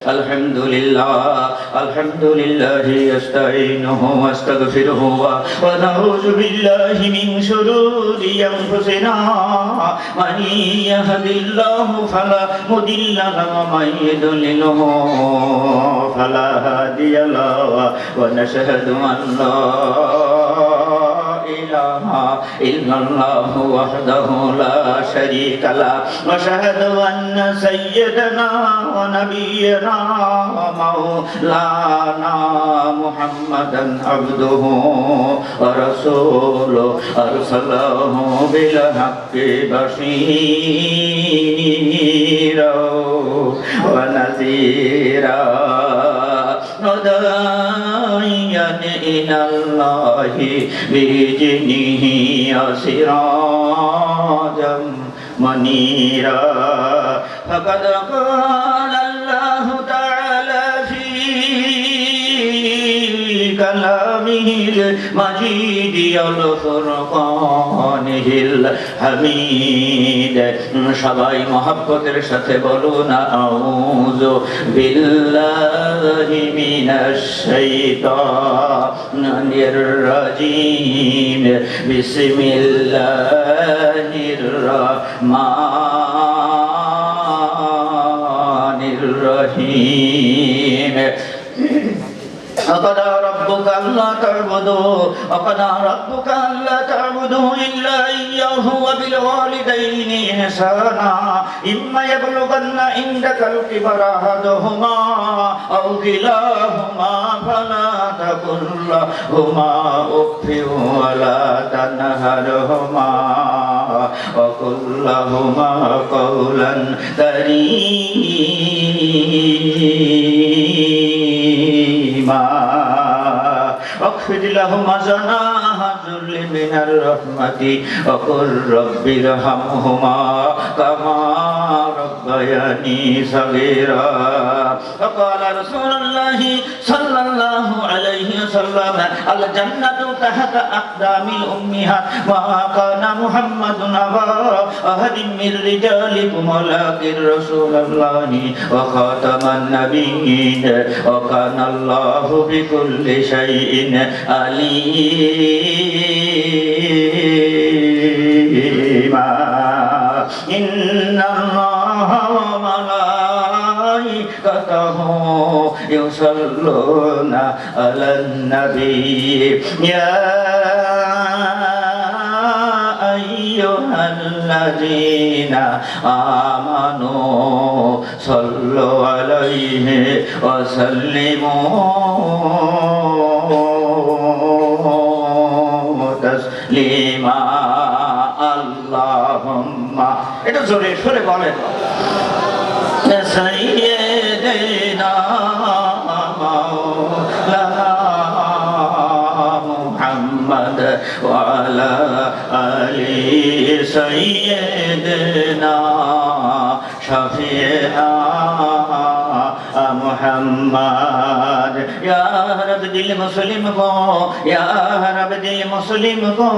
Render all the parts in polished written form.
الحمد لله يستعينه واستغفره ونعوذ بالله من شرور أنفسنا من يهد الله فلا مضل له ومن يضلله فلا هادي له ونشهد أن لا إله إلا الله وحده لا شريك له وأشهد أن سيدنا ونبينا ومولانا محمدا عبده ورسوله أرسله بالحق بشيرا ونذيرا وداعيا إلى الله بإذنه وسراجا منيرا فقد قال الله تعالى في كلامه المجيد والفرقانه الحميد সবাই মহব্বতের সাথে বলুন আউযু বিল্লাহি মিনাশ শাইতানির রাজিম বিসমিল্লাহির রহমানির রহিম وقضى ربك ألا تعبدوا إلا إياه وبالوالدين إحسانا إما يبلغن عندك الكبر أحدهما أو كلاهما فلا تقل لهما أف ولا تنهرهما وقل لهما قولا كريما واخفض لهما جناح الذل من الرحمة وقل رب ارحمهما كما ربياني صغيرا وقال رسول الله صلى الله عليه وسلم الجنة تحت أقدام الأمهات وما كان محمد أبا أحد من رجالكم ولكن رسول الله وخاتم النبيين وكان الله بكل شيء عليما إن الله وملائكته يصلون على النبي يا أيها الذين آمنوا صلوا عليه وسلموا تسليما اللهم এটা জোরে সরে বলেন سيدنا مولانا محمد وعلى آل سيدنا شفيعنا محمد يا رب دل مسلم کو یا رب دل مسلم کو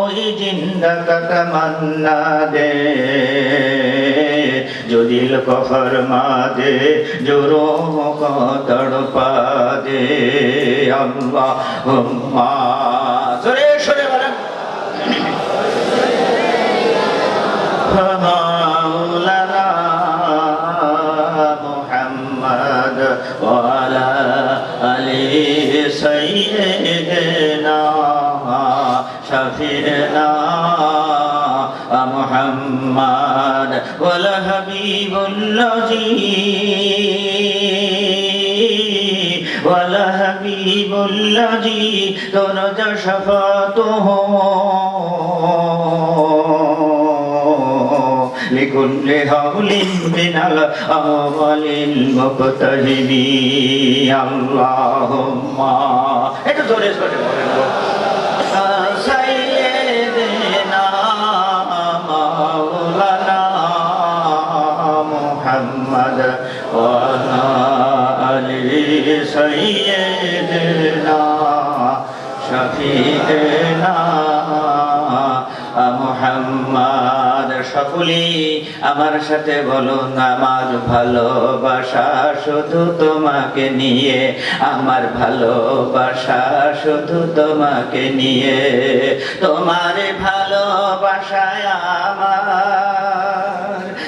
ওই জিন্দা کا تمنا دے جو دل کو فرما دے جو روح کو تڑپا دے اللہم سورے سورے بولیں مولانا محمد وعلى آل سيدنا شفيعنا محمد والحبيب الذي ترجى شفاعته لكل هول من الأول المقتهب اللهم এটা জোরে জোরে বলেন سيدنا مولانا محمد وعلى آل سيدنا شفيعنا محمد সকলেই আমার সাথে বলুন, আমার ভালোবাসা শুধু তোমাকে নিয়ে, আমার ভালোবাসা শুধু তোমাকে নিয়ে। তোমার ভালোবাসায় আমার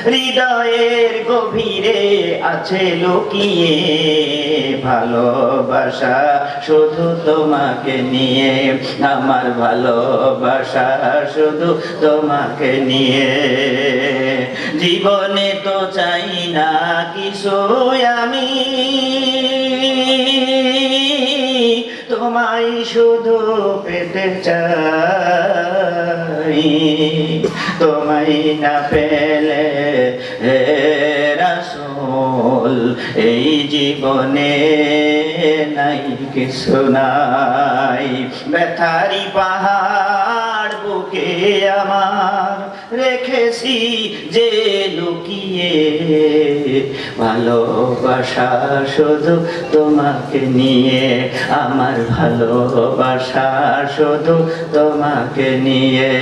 হৃদয়ের গভীরে আছে লুকিয়ে, ভালোবাসা শুধু তোমাকে নিয়ে, আমার ভালোবাসা শুধু তোমাকে নিয়ে। জীবনে তো চাই না কিছু আমি, তোমায় শুধু পেতে চাই। তোমায় না পেলে হে রাসূল এই জীবনে নাই কিছু নাই। ব্যথারি পাহাড় বুকে আমার রেখেছি যে লুকিয়ে, ভালোবাসা শুধু তোমাকে নিয়ে, আমার ভালোবাসা শুধু তোমাকে নিয়ে।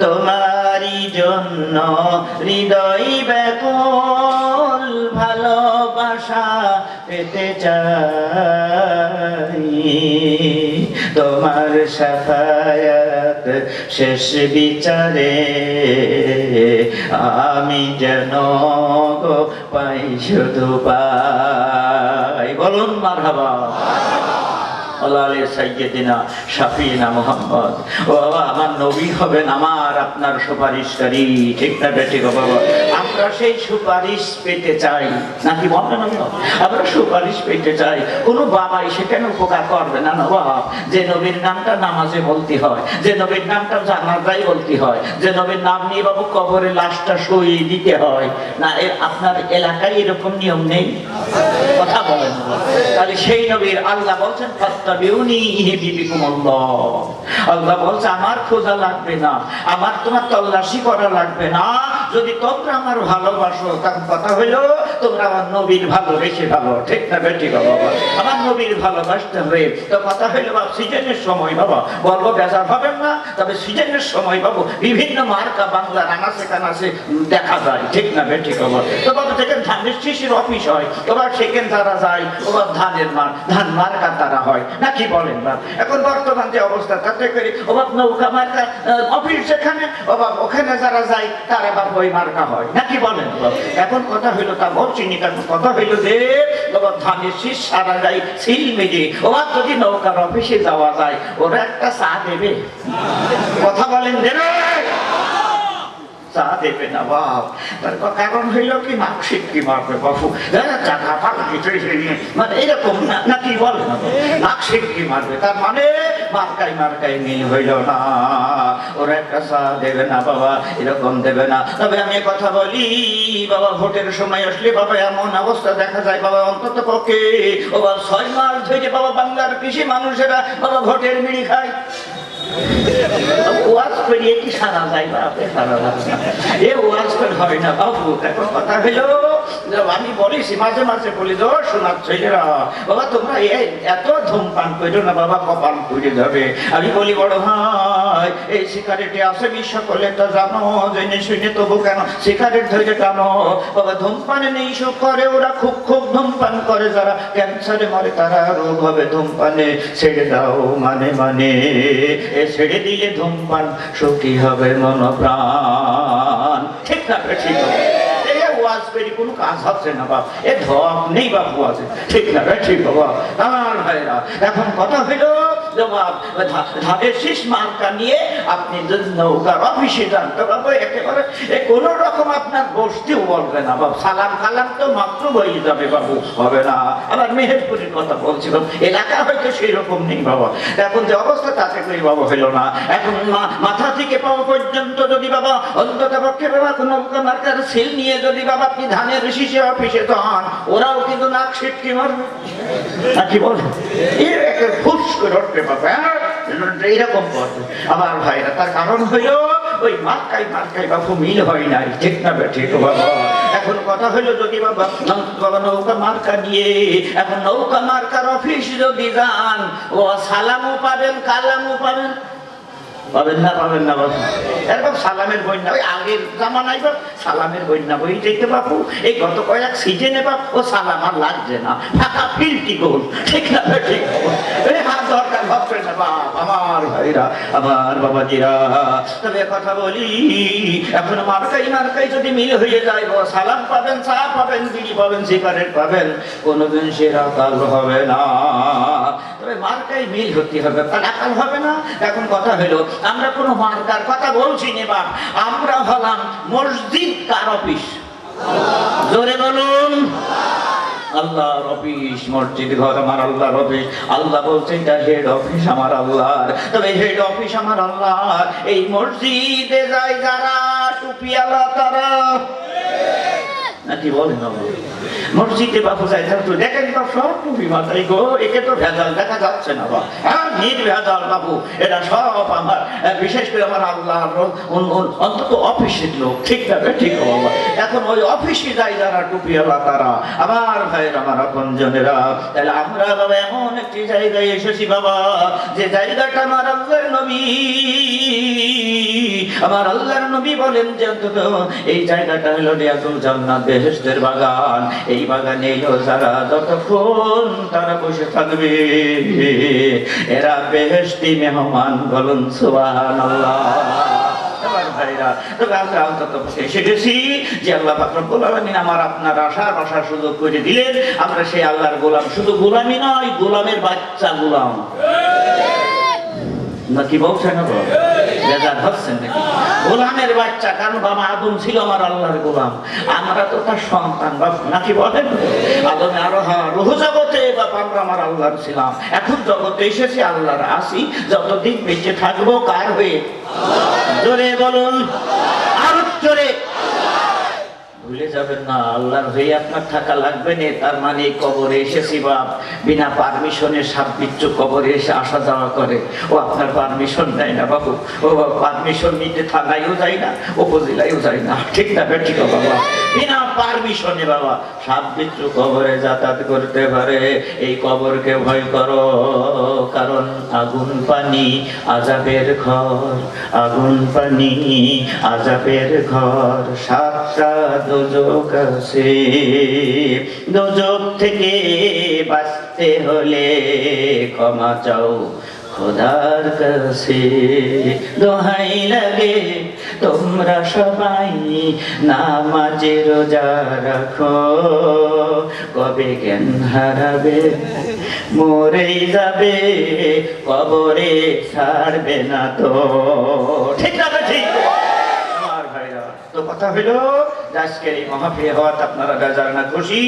তোমারই জন্য হৃদয় ব্যাকুল, ভালোবাসা পেতে চাই। তোমার শাফায়াত শেষ বিচারে আমি যেন গো পাই শুধু পাই। বলুন মারহাবা। সাইয়্যিদিনা শাফিনা মুহাম্মদ। ও বাবা, আমার নবী হবেন আমার আপনার সুপারিশকারী, ঠিক না বেঠিক বাবা? আমরা সেই সুপারিশ পেতে চাই নাকি বলেন? আমরা সুপারিশ পেতে চাই। কোন বাবাই সেখানে উপকার করবে না না বাবা। যে নবীর নামটা নামাজে বলতে হয়, যে নবীর নামটা জানাজায় বলতে হয়, যে নবীর নাম নিয়ে বাবু কবরে লাশটা সই দিতে হয় না, আপনার এলাকায় এরকম নিয়ম নেই? কথা বলেন। তাহলে সেই নবীর আল্লাহ বলছেন আল্লাহ বলছে আমার খোঁজা লাগবে না, আমার তোমার তল্লাশি করা লাগবে না। যদি তোমরা আমার ভালোবাসো, তার কথা হইলো তোমরা আমার নবীর ভালোবেসে ভালো, ঠিক না বেঠিক বাবা? আমার নবীর ভালোবাসতে হবে। তো কথা হইলো বাবা, সিজনের সময় বাবা বলবো বেজার হবেন না, তবে সিজনের সময় বাবু বিভিন্ন মার্কা বাংলার আনাচে কানাচে দেখা যায়, ঠিক না বেঠিক বাবা? তো বাবা যেখানে ধানের শীষের অফিস হয়, ওবার সেখানে তারা যায়, ওবার ধানের ধান মার্কা তারা হয় নাকি বলেন বাবা? এখন বর্তমান যে অবস্থা তাতে করে ওবার নৌকা মার্কা অফিস যেখানে, ওখানে যারা যায় তারা বাবা ওই মার্কা হয় নাকি বলেন বাবা? এখন কথা হইলো তা বলছি নি, কারণ কথা হইলো যে ওবার ধানের শীষ সারা যায় সিল মেজে, ওবার যদি নৌকার অফিসে যাওয়া যায় ওরা একটা চা দেবে? কথা বলেন দেবে? চা দেবে না বাপ। তার কারণ হইল কি, নাক সিটকি মারবে বাবু, মানে এরকম নাকি বলে না, নাক সিটকি মারবে। তার মানে মার্কাই মার্কাই মিল হইল না, ওরা একটা চা দেবে না বাবা, এরকম দেবে না। তবে আমি কথা বলি বাবা, ভোটের সময় আসলে বাবা এমন অবস্থা দেখা যায় বাবা, অন্তত পক্ষে ও বাবা 6 মাস ধরে বাবা বাংলার কৃষি মানুষেরা বাবা ভোটের বিড়ি খায়। ওয়াজ করিয়ে কি সারা যায় বা আপনি সারা যাবে না, এ ওয়াজ করে হয় না বাবু। এখন কথা হইলো আমি বলেছি মাঝে মাঝে বলি, শোনার ছেলেরা বাবা তোমরা এত ধূমপান করো না বাবা, কপাল পুড়ে যাবে। আমি বলি বড় ভাই, এই সিগারেটে আছে বিষ, সকলে তো জানো, জেনে শুনে তবু কেন সিগারেট ধরে টানো বাবা? ধূমপানে নেই সুখ করে ওরা, খুব খুব ধূমপান করে যারা ক্যান্সারে মরে তারা রোগ হবে ধূমপানে। ছেড়ে দাও মানে মানে, ছেড়ে দিলে ধূমপান সুখী হবে মন প্রাণ, ঠিক না ঠিক? ওয়াজ করে কোনো কাজ হচ্ছে না বাপ, এ ধপ নেই বাপু আছে, ঠিক না ঠিক বাবা? আমার ভাইরা এখন কথা হইল ধানের শীষ মার্কা নিয়ে আপনি যদি নৌকার অফিসে যান তো বাবু একেবারে কোন রকম আপনার বসতেও বলবে না বাবু, সালাম কালাম তো মাত্র বই যাবে বাবু, হবে না। আবার মেহেরপুরের কথা বলছিলাম, এলাকা হয়তো সেই রকম নেই বাবা। এখন যে অবস্থা তাতে করে বাবা হইল না। এখন মাথা থেকে পাওয়া পর্যন্ত যদি বাবা অন্তত পক্ষে বাবা নৌকা মার্কার সিল নিয়ে যদি বাবা আপনি ধানের শীষে অফিসে যান, ওরাও কিন্তু নাক সিটকি মারবে নাকি বলে, এর একটা ফুস করে উঠবে বাবা, এইরকম করবে। আমার ভাইরা তার কারণ হইল ওই মার্কাই মার্কাই বাবু মিল হয় নাই, ঠিক না ঠিক বাবা? এখন কথা হইলো যদি বাবা নৌকা মার্কা নিয়ে এখন নৌকা মার্কার অফিস যদি যান, ও সালামও পাবেন কালামও পাবেন, পাবেন না পাবেন না বাবু। এরকম সালামের বন্যা, ওই আগের জামানায় বাপ সালামের বন্যা বই যেতে বাপু। এই গত কয়েক সিজনে বাপ ও সালাম আর লাগছে না, ফাঁকা ফিল্টি গোল। ঠিক না ঠিক? এই হাত দরকার ভাবছে না বাপ, আমার ভাইরা, আমার বাবাজিরা। তবে কথা বলি, এখন মার্কাই যদি মিল হয়ে যায়, সালাম পাবেন, চা পাবেন, বিড়ি পাবেন, সিগারেট পাবেন, কোনোদিন সেরা কাল হবে না। তবে মার্কাই মিল হতে হবে, কাল হবে না। এখন কথা হলো, আমরা কোনো মার্কার কথা বলছি না বাপ, আমরা হলাম মসজিদ কার অফিস? জোরে বলুন। আল্লাহর অফিস, মসজিদ ঘর আমার আল্লাহর অফিস। আল্লাহ বলছেন এটা হেড অফিস আমার আল্লাহর। তবে হেড অফিস আমার আল্লাহর। এই মসজিদে যায় যারা টুপিওয়ালা তারা, নাকি বলেন মসজিদে বাবু যায় তারা তো দেখেন বাপ সব টুপি মাথায় গো, একে তো ভেজাল দেখা যাচ্ছে না বাপ। হ্যাঁ নির্ভেজাল বাবু, এটা সব আমার, বিশেষ করে আমার আল্লাহর অন্তত অফিসের লোক। ঠিক আছে ঠিক বাবা। এখন ওই অফিসে যায় যারা টুপিওয়ালা তারা আমার ভাইয়ের, আমার আপনজনেরা। তাহলে আমরা বাবা এমন একটি জায়গায় এসেছি বাবা, যে জায়গাটা আমার আল্লাহর নবী, আমার আল্লাহর নবী বলেন যে অন্তত এই জায়গাটা হলো রিয়াজুল জান্নাত, বেহেশতের বাগান। এই বাগানে এলো যারা, যতক্ষণ তারা বসে থাকবে এরা বেহেশতি মেহমান। বলুন সুবহানাল্লাহ। আমার আপনার আসার সুযোগ করে দিলেন, আমরা সেই আল্লাহর গোলাম। শুধু গোলামি নয়, গোলামের বাচ্চা গোলাম, নাকি বলছেন না? গোলামের বাচ্চা, কারণ বাবা আদম ছিল আমার আল্লাহর গোলাম, আমরা তো তার সন্তান বাবু, নাকি বলেন? আদমে আরো রুহ জগতে বাবা আমরা আমার আল্লাহর ছিলাম, এখন জগতে এসেছি আল্লাহর আসি, যতদিন বেঁচে থাকবো কার হয়ে? জোরে বলুন, আরো জোরে। ভুলে যাবেন না, আল্লাহর হয়ে আপনার থাকা লাগবে না। তার মানে কবরে এসেছি বাপ, বিনা পারমিশনে সাপ বিচ্ছু কবরে এসে আসা যাওয়া করে, ও আপনার পারমিশন নেয় না বাবু। ও পারমিশন নিতে থানায়ও যায় না, উপজেলায়ও যায় না। ঠিক না ঠিক বাবা? বিনা পারমিশনে বাবা সাপ বিচ্ছু কবরে যাতায়াত করতে পারে। এই কবরকে ভয় করো, কারণ আগুন পানি আযাবের ঘর, আগুন পানি আযাবের ঘর। সাতটা দোজখ আছে, দোজখ থেকে বাঁচতে হলে ক্ষমা চাও খোদার কাছে। দোহাই লাগে তোমরা সবাই নামাজে রোজা রাখো, কবে জ্ঞান হারাবে মরেই যাবে, কবরে ছাড়বে না তো। ঠিক আছে ঠিক? তো কথা হইলো আজকের এই মাহফিল হওয়াতে আপনারা বেজার না খুশি?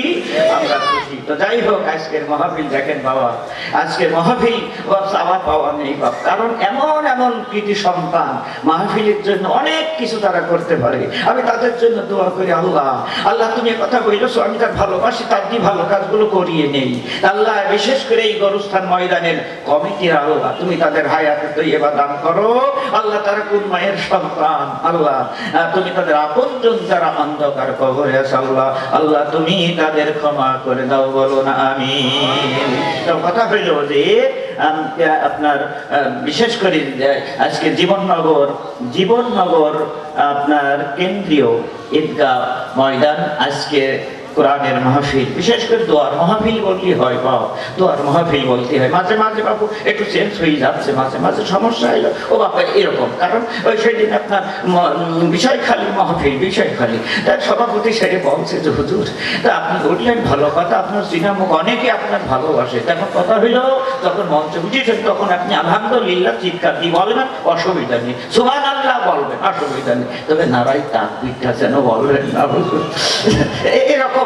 আমরা খুশি। তো যাই হোক, আজকের মাহফিল দেখেন বাবা, আজকের মাহফিল চাওয়া পাওয়া নেই বাপ, কারণ এমন এমন কৃতি সন্তান মাহফিলের জন্য অনেক কিছু তারা করতে পারে। আমি তাদের জন্য দোয়া করি, আল্লাহ আল্লাহ তুমি কথা বলেছো, আমি তার ভালোবাসি, তার কি ভালো কাজগুলো করিয়ে নেই আল্লাহ। বিশেষ করে এই গরুস্থান ময়দানের কমিটির আল্লাহ তুমি তাদের হায়াতে তৈয়বা দান করো আল্লাহ। তারা কোন মায়ের সন্তান আল্লাহ, তুমি তাদের আপনজন যারা অন্ধকার কবরে আছে আল্লাহ, আল্লাহ তুমি তাদের ক্ষমা করে দাও, বলো না আমিন। তো কথা হইল যে আপনার বিশেষ করে আজকে জীবননগর আপনার কেন্দ্রীয় ঈদগাহ ময়দান, আজকে কোরআনের মাহফিল, বিশেষ করে দোয়ার মাহফিল বলতে হয় বাবা, দোয়ার মাহফিল বলতে হয়। মাঝে মাঝে বাবু একটু চেঞ্জ হয়ে যাচ্ছে, মাঝে মাঝে সমস্যা এলো ও বাবা এরকম, কারণ ওই সেদিন আপনার বিষয়খালী মাহফিল, বিষয়খালী তার সভাপতি সেরে বলছে যে হুজুর তা আপনি উঠলেন ভালো কথা, আপনার চিনামুখ অনেকে আপনার ভালোবাসে। তখন কথা হইল যখন মঞ্চ উঠেছেন তখন আপনি আলহামদুলিল্লাহ চিৎকার দিয়ে বলবেন, অসুবিধা নেই, সুবহানাল্লাহ বলবেন, অসুবিধা নেই, তবে নারাই তাকবীরটা যেন বলবেন না হুজুর, এরকম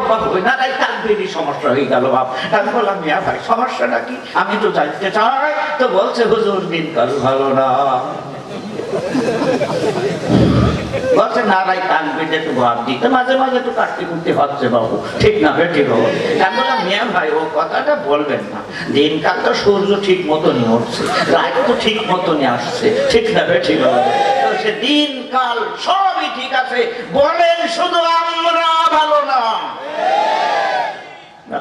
সমস্যা হয়ে গেল বাপ। আমি বললাম মিয়া ভাই সমস্যাটা কি, আমি তো জানতে চাই। তো বলছে হুজুর দিনকাল ভালো না, বলছে নারাই তাকবীরটা একটু ভাব দিতে মাঝে মাঝে একটু কাটতে কুটতে হচ্ছে বাবু। ঠিক না ঠিক হবে? আমি বললাম মিয়া ভাই ও কথাটা বলবেন না, দিনকাল তো সূর্য ঠিক মতনই উঠছে, রাত তো ঠিক মতনই আসছে, ঠিক না ঠিক হবে? সে দিনকাল সবই ঠিক আছে, বলেন শুধু আমরা ভালো না।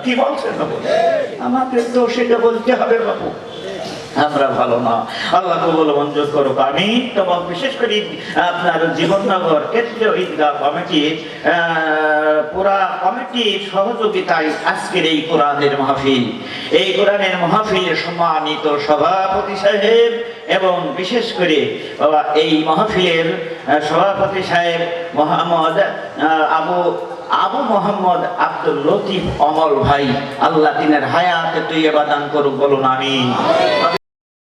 কি বলছেন বাবু? আমাকে তো সেটা বলতে হবে বাবু। আমরা ভালো না। আল্লাহ কবুল মঞ্জুর করুক, আমিন। তবে বিশেষ করে আপনার জীবননগর কেন্দ্রীয় ঈদগাহ কমিটি পুরা কমিটির সহযোগিতায় আজকের এই কোরআনের মাহফিল, এই কোরআনের মাহফিলের সম্মানিত সভাপতি সাহেব এবং বিশেষ করে এই মাহফিলের সভাপতি সাহেব মোহাম্মদ আবু মোহাম্মদ আব্দুল লতিফ অমল ভাই, আল্লাহ তিনের হায়াতে তৈয়বা দান করুক, বলুন আমিন।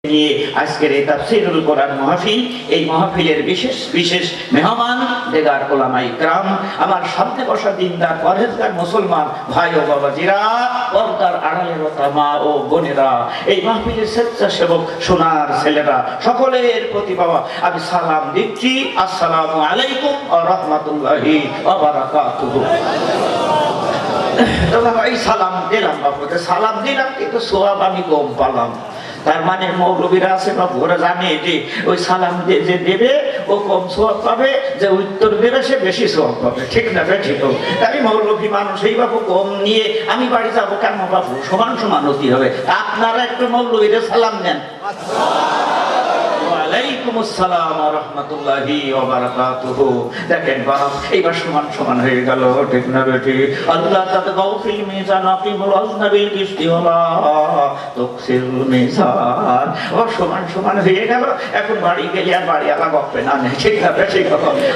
নিয়ে আজকের এই তাফসীরুল কোরআন মাহফিল, এই মাহফিলের বিশেষ বিশেষ মেহমান দেগার ওলামা ইকরাম, আমার সামনে বসা দিনদার পরহেজগার মুসলমান ভাই ও বাবাজিরা, পর্দার আড়ালের মা ও বোনেরা, এই মাহফিলের স্বেচ্ছাসেবক সোনার ছেলেরা, সকলের প্রতি বাবা আমি সালাম দিচ্ছি। আসসালামু আলাইকুম ওয়া রাহমাতুল্লাহি ওয়া বারাকাতুহু। তো বাবা এই সালাম দিলাম, বাবুকে সালাম দিলাম, কিন্তু সোয়াব আমি কম পালাম। তার মানে মৌলবীরা আছে বাবু, ওরা জানে যে ওই সালাম যে দেবে ও কম সোয়াব পাবে, যে উত্তর দেবে সে বেশি সোয়াব পাবে, ঠিক না? ঠিক। তাই মৌলবী মানুষ এই বাবু কম নিয়ে আমি বাড়ি যাবো কেন বাবু? সমান সমান হতে হবে। আপনারা একটু মৌলবীদের সালাম দেন। ওয়ালাইকুম আসসালাম ওয়া রাহমাতুল্লাহি ওয়া বারাকাতুহু। দেখেন বাপ, এইবার সমান সমান হয়ে গেল, ঠিক না বেটি? আল্লাহ তাতাগাউ ফিল মিজান আকিমুল আজনাবিল কিসতি ওয়ালা তুকসিরুল মিজান। ও সমান সমান হয়ে গেল, এখন বাড়ি গেলে আর বাড়ি আলা গপ্পে না, ঠিক না বেটি?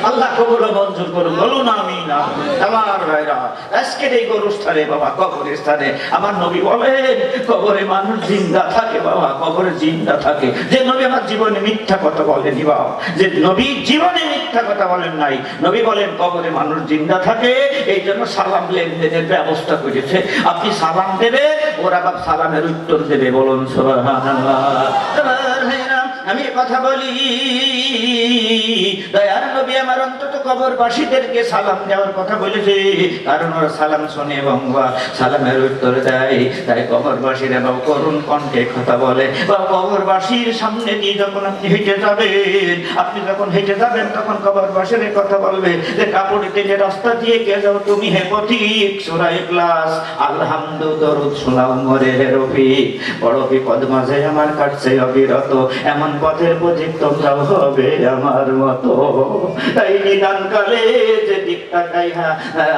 আল্লাহ কবুল মঞ্জুর করুন, বলুন আমিন। আমার ভাইরা, আজকের এই গরুস্থানে বাবা, কবরস্থানে আমার নবী বলেন কবরে মানুষ জিন্দা থাকে বাবা, কবরে জিন্দা থাকে। যে নবী আমার জীবনে মিথ্যা কথা বলেনি বাবা, যে নবী জীবনে মিথ্যা কথা বলেন নাই, নবী বলেন কবরে মানুষ জিন্দা থাকে, এই জন্য সালাম লেনদেনের ব্যবস্থা করেছে। আপনি সালাম দেবে, ওরা আবার সালামের উত্তর দেবে, বলুন সুবহানাল্লাহ। আমি কথা বলি, দয়ার নবী আমার অন্তত কবরবাসীদেরকে সালাম দেওয়ার কথা বলেছে, কারণ ওরা সালাম শোনে এবং সালামের উত্তর দেয়। তাই কবরবাসীরা বা করুণ কণ্ঠে কথা বলে, বা কবরবাসীর সামনে দিয়ে যখন আপনি হেঁটে যাবেন, তখন কবরবাসীর কথা বলবে যে কাপড় টেনে রাস্তা দিয়ে কে যাও তুমি হে পথিক, সূরা ইখলাস আলহামদু দরুদ শোনাও মরে হে রফিক, বড় বিপদ মাঝে আমার কাটছে অবিরত, এমন পথের পথিক তোমরাও হবে আমার মতো। তাই নিদান কালে যে দিক তাকাই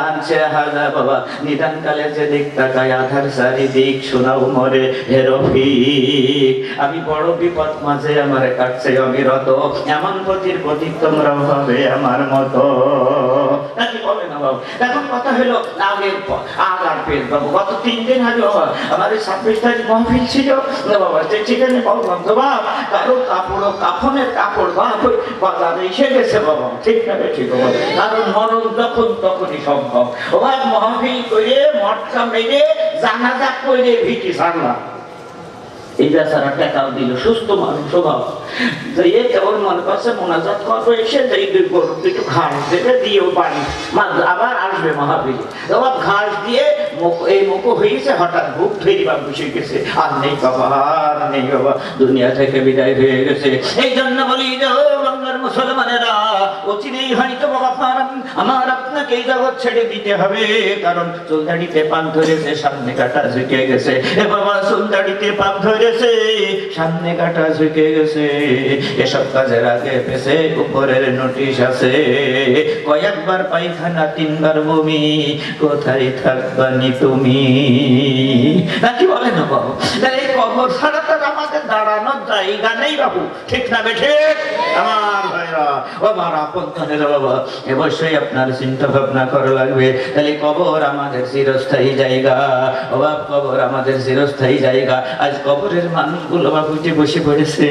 আনছে হাজা বাবা, নিদান কালে যে দিক তাকাই আধার চারিদিক, শোনাও মরে হে রফিক, আমি বড় বিপদ মাঝে আমার কাটছে অবিরত, এমন পথের পথিক তোমরাও হবে আমার মতো। নাকি বলে না বাবু? এখন কথা হলো আগার পেট বাবু, গত 3 দিন আগে বাবা আমার এই 26 তারিখ মাহফিল ছিল বাবা, সেখানে বললাম তো বাপ কারো কাপড় কাফনের কাপড় বাপ বাজারে এসে গেছে বাবা, ঠিক না? ঠিক বাবা, কারণ মরণ যখন তখনই সম্ভব। ও বাপ মাহফিল করে মটকা মেরে জানাজা করে ভিটি ছাড়লাম, এই বেচারা টাকাও দিল, সুস্থ মানুষ স্বভাব, যে কেবল মনে করছে মোনাজাত করবো, এসে একটু ঘাস দেবে দিয়েও বাড়ি আবার আসবে মাহফিল, ঘাস দিয়ে এই মুখো হয়েছে, হঠাৎ বুক ধরিবা বসে গেছে, আর নেই বাবা, আর নেই বাবা, দুনিয়া থেকে বিদায় হয়ে গেছে। এই জন্য বলি বাংলার মুসলমানেরা, অচিরেই হয়তো বাবা আমার আপনাকে এই জগৎ ছেড়ে দিতে হবে, কারণ চুলদাড়িতে পাক ধরেছে, সামনে কাটা ঝুঁকে গেছে, এ বাবা চুলদাড়িতে পাক ধরেছে, সামনে কাটা ঝুঁকে গেছে, এসব কাজের আগে পেছে উপরের নোটিশ আছে, কয়েকবার পায়খানা 3 বার বমি, কোথায় থাকবানি তুমি? নাকি বলে না বাবু? এই কবর ছাড়া তো আমাদের দাঁড়ানোর জায়গা নেই বাবু, ঠিক না বেঠে? আমার ভাইরা, আমার আপনজনেরা বাবা, অবশ্যই আপনার চিন্তা ভাবনা করা লাগবে। তাহলে কবর আমাদের চিরস্থায়ী জায়গা, অভাব কবর আমাদের চিরস্থায়ী জায়গা। আজ কবরের মানুষগুলো বাবুটি বসে পড়েছে,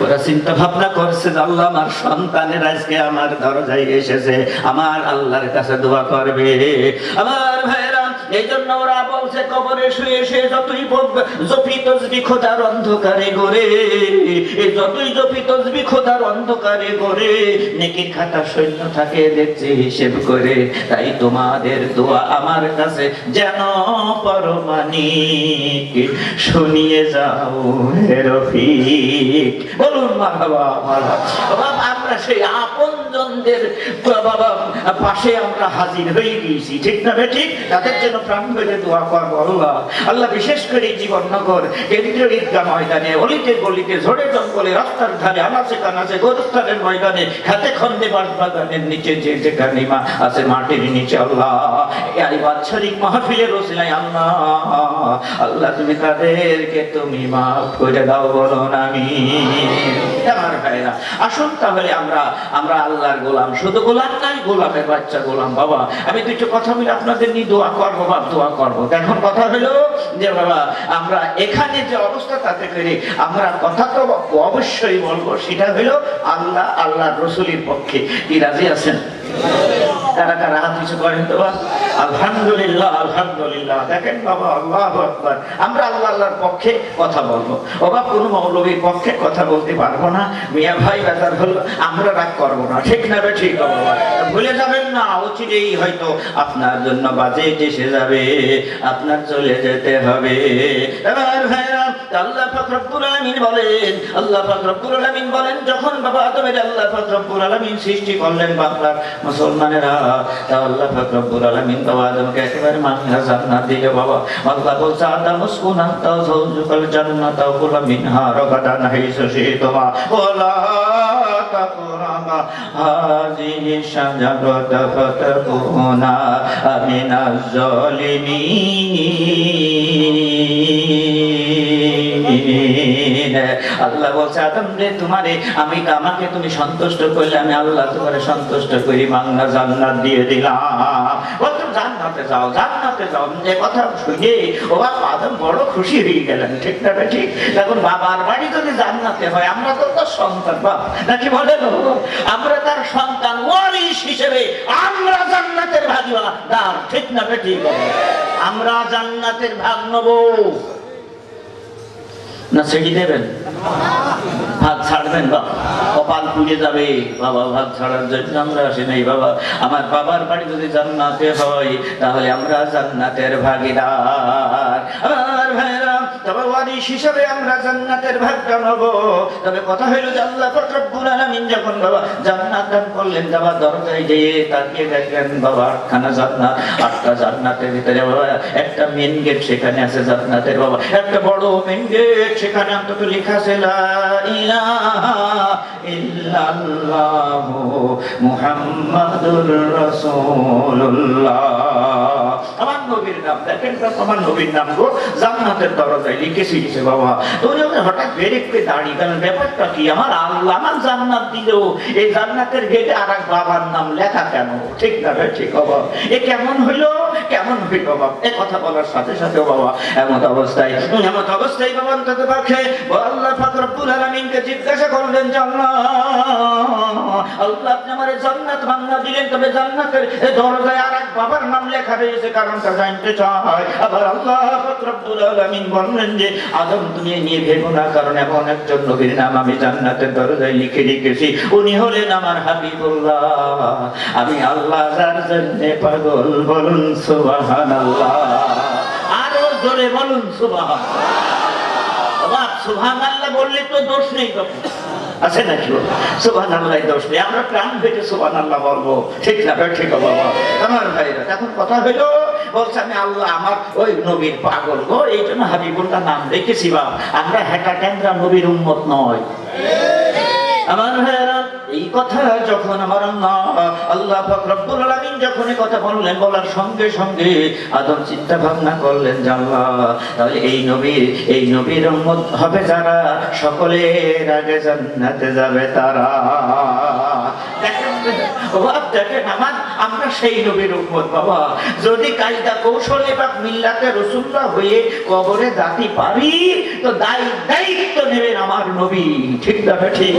ওরা চিন্তা ভাবনা করছে যে আল্লাহ আমার সন্তানের আজকে আমার দরজায় এসেছে, আমার আল্লাহর কাছে দোয়া করবে। আমার ভাইরা, এই জন্য ওরা বলছে কবরে শুয়ে শুয়ে যতই জপি তসবি খোদার অন্ধকারে গড়ে, যতই জপি তসবি খোদার অন্ধকারে গড়ে, নেকির খাতা শূন্য থাকে দেখছে হিসেব করে, তাই তোমাদের দোয়া আমার কাছে যেন পরমানিক, শুনিয়ে যাও হে রফিক, বলুন মারহাবা মারহাবা। আমরা সেই আপনজনদের বাবা পাশে আমরা হাজির হয়ে গিয়েছি, ঠিক না ঠিক? তাদের জন্য প্রাণ ভরে দোয়া করবো আল্লাহ। আল্লাহ বিশেষ করে জীবননগর কেন্দ্রীয় ঈদগাহ ময়দানে, অলিতে গলিতে, ঝড়ে জঙ্গলে, রাস্তার ধারে, আনাচে কানাচে, গোরস্থানের ময়দানে, খাতে খন্দে, বাঁশবাগানের নিচে, যে যেখানে মা আছে মাটির নিচে আল্লাহ, এই বাৎসরিক মাহফিলের ওসিলায় আল্লাহ, আল্লাহ তুমি তাদেরকে তুমি মাফ করে দাও, বলুন আমিন। আমার ভাইরা, আসুন তাহলে আমরা আল্লাহর গোলাম, শুধু গোলাম নাই, গোলামের বাচ্চা গোলাম। বাবা আমি দুটো কথা বলে আপনাদের নিয়ে দোয়া করবো, বাপ দোয়া করবো। এখন কথা হলো যে বাবা আমরা এখানে যে অবস্থা তাতে করে আমরা কথা তো অবশ্যই বলবো, সেটা হলো আল্লাহ আল্লাহর রসুলের পক্ষে। কি রাজি আছেন? কারা কারা হাত কিছু করেন তো? আলহামদুলিল্লাহ, আলহামদুলিল্লাহ। দেখেন বাবা, আল্লাহু আকবার, আমরা আল্লাহ আল্লাহর পক্ষে কথা বলবো। বাবা কোন মৌলবীর পক্ষে কথা বলতে পারবো না। মিয়া ভাই বাজার হলো, আমরা রাগ করবো না, ঠিক না? ঠিক বাবা, ভুলে যাবেন না, অচিরেই হয়তো আপনার জন্য বাজেট এসে যাবে, আপনার চলে যেতে হবে। এবার ভাইরা, আল্লাহ পাক রব্বুল আলামিন বলেন, আল্লাহ পাক রব্বুল আলামিন বলেন, যখন বাবা আদমের আল্লাহ পাক রব্বুল আলামিন সৃষ্টি করলেন বাংলার মুসলমানেরা, আল্লাহ পাক রব্বুল আলামিন বাবা আদমকে একেবারে মানহা জান্নাত দিলে। বাবা আল্লাহ বলছে, আদম উসকুন আনতা ওয়া যাওজুকাল জান্নাতা ওয়া কুলা মিনহা রাগাদান হাইসু শি'তুমা ওয়া লা তাকরাবা হাযিহি শাজারাতা ফাতাকুনা মিনাজ জালিমিন। আল্লাহ বলছে, আদম রে, তোমারে আমাকে তুমি সন্তুষ্ট করলে, আমি আল্লাহ তোমারে সন্তুষ্ট করি, বাংলা জান্নাত দিয়ে দিলাম। বলতো জান্নাতে যাও, জান্নাতে যাও। যে কথা শুনে ও বাবা আদম বড় খুশি হয়ে গেলেন, ঠিক না? ঠিক। এখন বাবার বাড়ি যদি জান্নাতে হয়, আমরা তো তার সন্তান, বাপ নাকি বলেন? আমরা তার সন্তান, ওয়ারিস হিসেবে আমরা জান্নাতের ভাগীদার, ঠিক না? ঠিক। আমরা জান্নাতের ভাগ নেব না ছেড়ে দেবেন? ভাগ ছাড়বেন? বাবা কপাল পুড়ে যাবে বাবা, ভাগ ছাড়ার জন্য আমরা আসি নাই বাবা। আমার বাবার বাড়ি যদি জান্নাতে হয়, তাহলে আমরা জান্নাতের ভাগীদার। আমার ভাইরা, তবে ওয়ারিস হিসেবে আমরা জান্নাতের ভাগটা নেব। তবে কথা হইল যে আল্লাহ পাক রব্বুল আলামিন যখন বাবা জান্নাত দান করলেন, বাবা দরজায় যেয়ে তাকিয়ে দেখলেন বাবা 8খানা জান্নাত। 8টা জান্নাতের ভিতরে বাবা একটা মেন গেট, সেখানে আছে জান্নাতের বাবা একটা বড় মেন গেট, সেখানে অন্তত লেখা আছে লা ইলাহা ইল্লাল্লাহু মুহাম্মাদুর রাসূলুল্লাহ। আমার নবীর নাম, দেখেন আমার নবীর নাম গো জান্নাতের দরজায় লিখেছি গেছে বাবা। তুমি হঠাৎ বেরেক করে দাঁড়িয়ে গেলেন, ব্যাপারটা কি? আমার আল্লাহ আমার জান্নাত দিল, এই জান্নাতের গেটে আর এক বাবার নাম লেখা কেন? ঠিক না? ঠিক বাবা, এ কেমন হইলো, কেমন হইল বাবা? এ কথা বলার সাথে সাথে বাবা এমন অবস্থায় বাবা অন্তত পক্ষে আল্লাহ পাক রব্বুল আলামিনকে জিজ্ঞাসা করলেন, আল্লাহ আপনি আমার জান্নাত বাংলা দিলেন, তবে জান্নাতের দরজায় আর এক বাবার নাম লেখা রয়েছে, কারণটা জানতে চাই। আবার আল্লাহ পাক রব্বুল আলামিন বললেন যে, আদম তুমি নিয়ে ভেবো না, কারণ এমন একজন নবীর নাম আমি জান্নাতের দরজায় লিখে রেখেছি, উনি হলেন আমার হাবিবুল্লাহ। আমি আল্লাহ যার জন্য পাগল, বলুন সুবহানাল্লাহ। আরো জোরে বলুন সুবহানাল্লাহ। সুবহানাল্লাহ বললে তো দোষ নেই, আছে নাকি? সুবহানাল্লাহ দোষ নেই, আমরা প্রাণ থেকে সুবহানাল্লাহ বলবো, ঠিক না? ঠিক বাবা। আমার ভাইরা, এখন কথা হলো, বলছে আমি আল্লাহ আমার ওই নবীর পাগল গো, এই জন্য হাবিবুল্লাহ নাম রেখেছি। বা আমরা হেঁটা ট্যাংরা নবীর উম্মত নয়। আমার ভাইরা, এই কথা যখন আমার আল্লাহ পাক রব্বুল আলামিন যখন এই কথা বললেন, বলার সঙ্গে সঙ্গে আদম চিন্তা ভাবনা করলেন যে আল্লাহ, তাহলে এই নবীর উম্মত হবে যারা সকলের আগে জান্নাতে যাবে তারা। দেখেন আমরা সেই নবীর উম্মত বাবা। যদি কায়দা কৌশলে বা মিল্লাতে রাসূলুল্লাহ হয়ে কবরে যাতে পারি, তো দায়িত্ব নেবেন আমার নবী, ঠিক না? ঠিক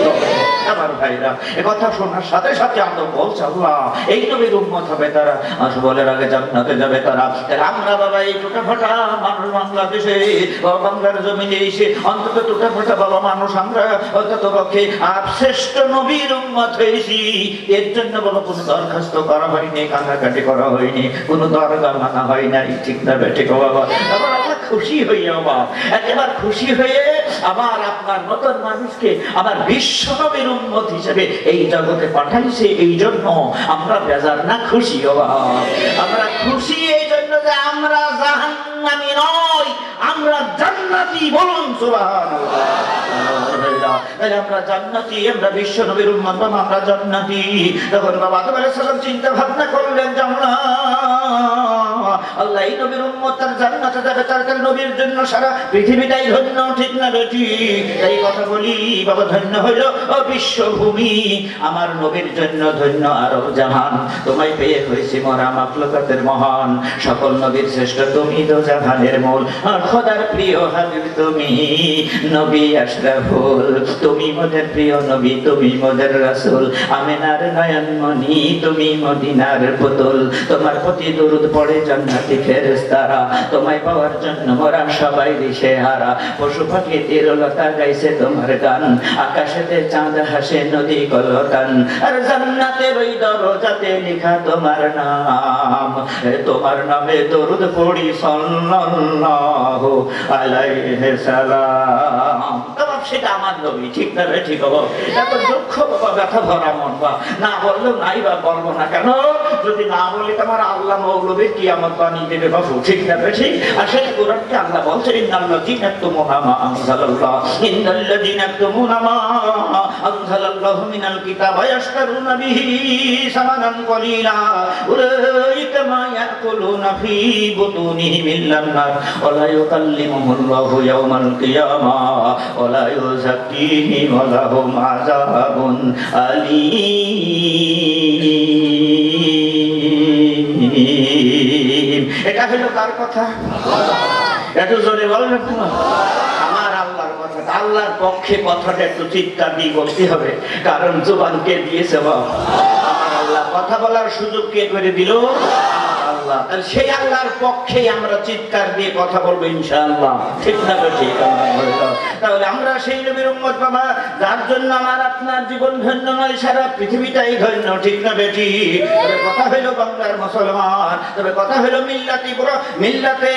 আমার ভাইরা, এ কথা শোনার সাথে সাথে আদম বলছে, আল্লাহ এই নবীর উম্মত হবে তারা, আসলের আগে জান্নাতে যাবে তারা। আমরা বাবা এই টুটাফাটা মানুষ, বাংলাদেশে বাংলার জমিনে এসে অন্তত টুটাফাটা বাবা মানুষ আমরা অন্তত পক্ষে শ্রেষ্ঠ নবীর উম্মত হয়েছি। এর জন্য বাবা কোনো দরখাস্ত করা হয়নি, কান্নাকাটি করা হয়নি, কোনো দরগা মানা হয় নাই, ঠিক না? ঠিক বাবা। আবার আমরা খুশি হই বাবা, একেবারে খুশি হয়ে আবার আপনার নতুন মানুষকে আবার বিশ্ব নবীর উম্মত হিসেবে এই জগতে পাঠাইছে। এই জন্য আমরা বেজার না, খুশি বাবা। আমরা খুশি এই জন্য যে বলতেছে আমরা জাহান্নামী নই, আমরা জান্নাতি। বলুন সুবহানাল্লাহ। আমরা জান্নাতি, আমরা বিশ্ব নবীর উম্মত, আমরা জান্নাতি। তখন বাবা আদম আলাইহিস সালাম চিন্তা ভাবনা করলেন যে আল্লাহ এই নবীর উম্মত তার জান্নাতে যাবে, তার নবীর জন্য সারা পৃথিবীটাই ধন্য, ঠিক না বেটি? এই কথা বলি বাবা, ধন্য হইল বিশ্বভূমি, আমার নবীর জন্য ধন্য আরব জাহান। তোমায় পেয়ে হয়েছি মরা মাখলুকাতের মহান, সকল নবীর শ্রেষ্ঠ তুমি তো জাহানের মূল, খোদার প্রিয় হাবিব তুমি, নবী আশরাফুল, তুমি মোদের প্রিয় নবী, তুমি মোদের রাসূল, আমিনার নয়নমণি, তুমি মদিনার পুতুল, তোমার প্রতি দরুদ পড়ে জান্নাতি ফেরেশতারা, তোমায় পাওয়ার জন্য মোরা সবাই দিশেহারা, পশু পাখি তিরলতা গাইছে তোমার গান, আকাশেতে চাঁদ হাসে নদী কলতান, আর জান্নাতের ওই দরজাতে লেখা তোমার নাম, তোমার নামে দরুদ পড়ি সাল্লাল্লাহু আলাইহি সাল্লাম। সেটা আমার নবী, ঠিক না? ঠিক হবো। এত দুঃখ বাবা, ব্যথা ভরা মন, বা না বললেও নাই, বা বলবো না কেন? যদি না বলি তোমার আল্লাহ মৌলবীর কিয়ামত বানিয়ে দেবে বাবু, ঠিক না? ঠিক। আর সেটা কোরআনকে আল্লাহ বলছেন ইন্নাল্লাযীনা ইয়াকতুমুনা মা আনজালাল্লাহ, ইন্নাল্লাযীনা ইয়াকতুমুনা মা আনজালাল্লাহু মিনাল কিতাবি ওয়া ইয়াশতারুনা বিহি সামানান কলিলা উলাইকা মা ইয়াকুলুনা ফি বুতুনিহিম ইল্লান নার ওয়া লা ইউকাল্লিমুহুল্লাহু ইয়াওমাল কিয়ামাহ ওয়া লা ইউযাক্কিহিম ওয়া লাহুম আযাবুন আলীম। এটা হলো কার কথা? একটু জোরে বলবেন। আমার আল্লাহর কথা, আল্লাহর পক্ষে কথাটা একটু চিৎকার দিয়ে বলতে হবে, কারণ জবানকে দিয়েছে বাবা আমার আল্লাহ। কথা বলার সুযোগ কে করে দিল? আল্লাহ। তাহলে সেই আল্লাহর পক্ষেই আমরা চিৎকার দিয়ে কথা বলবো ইনশাআল্লাহ, ঠিক না? ঠিক। তাহলে আমরা সেই নবীর উম্মত বাবা, যার জন্য আমার আপনার জীবন ধন্য নয়, সারা পৃথিবীটাই ধন্য, ঠিক না বেটি? তবে কথা হইলো বাংলার মুসলমান, তবে কথা হইলো মিল্লাতি পুরো মিল্লাতে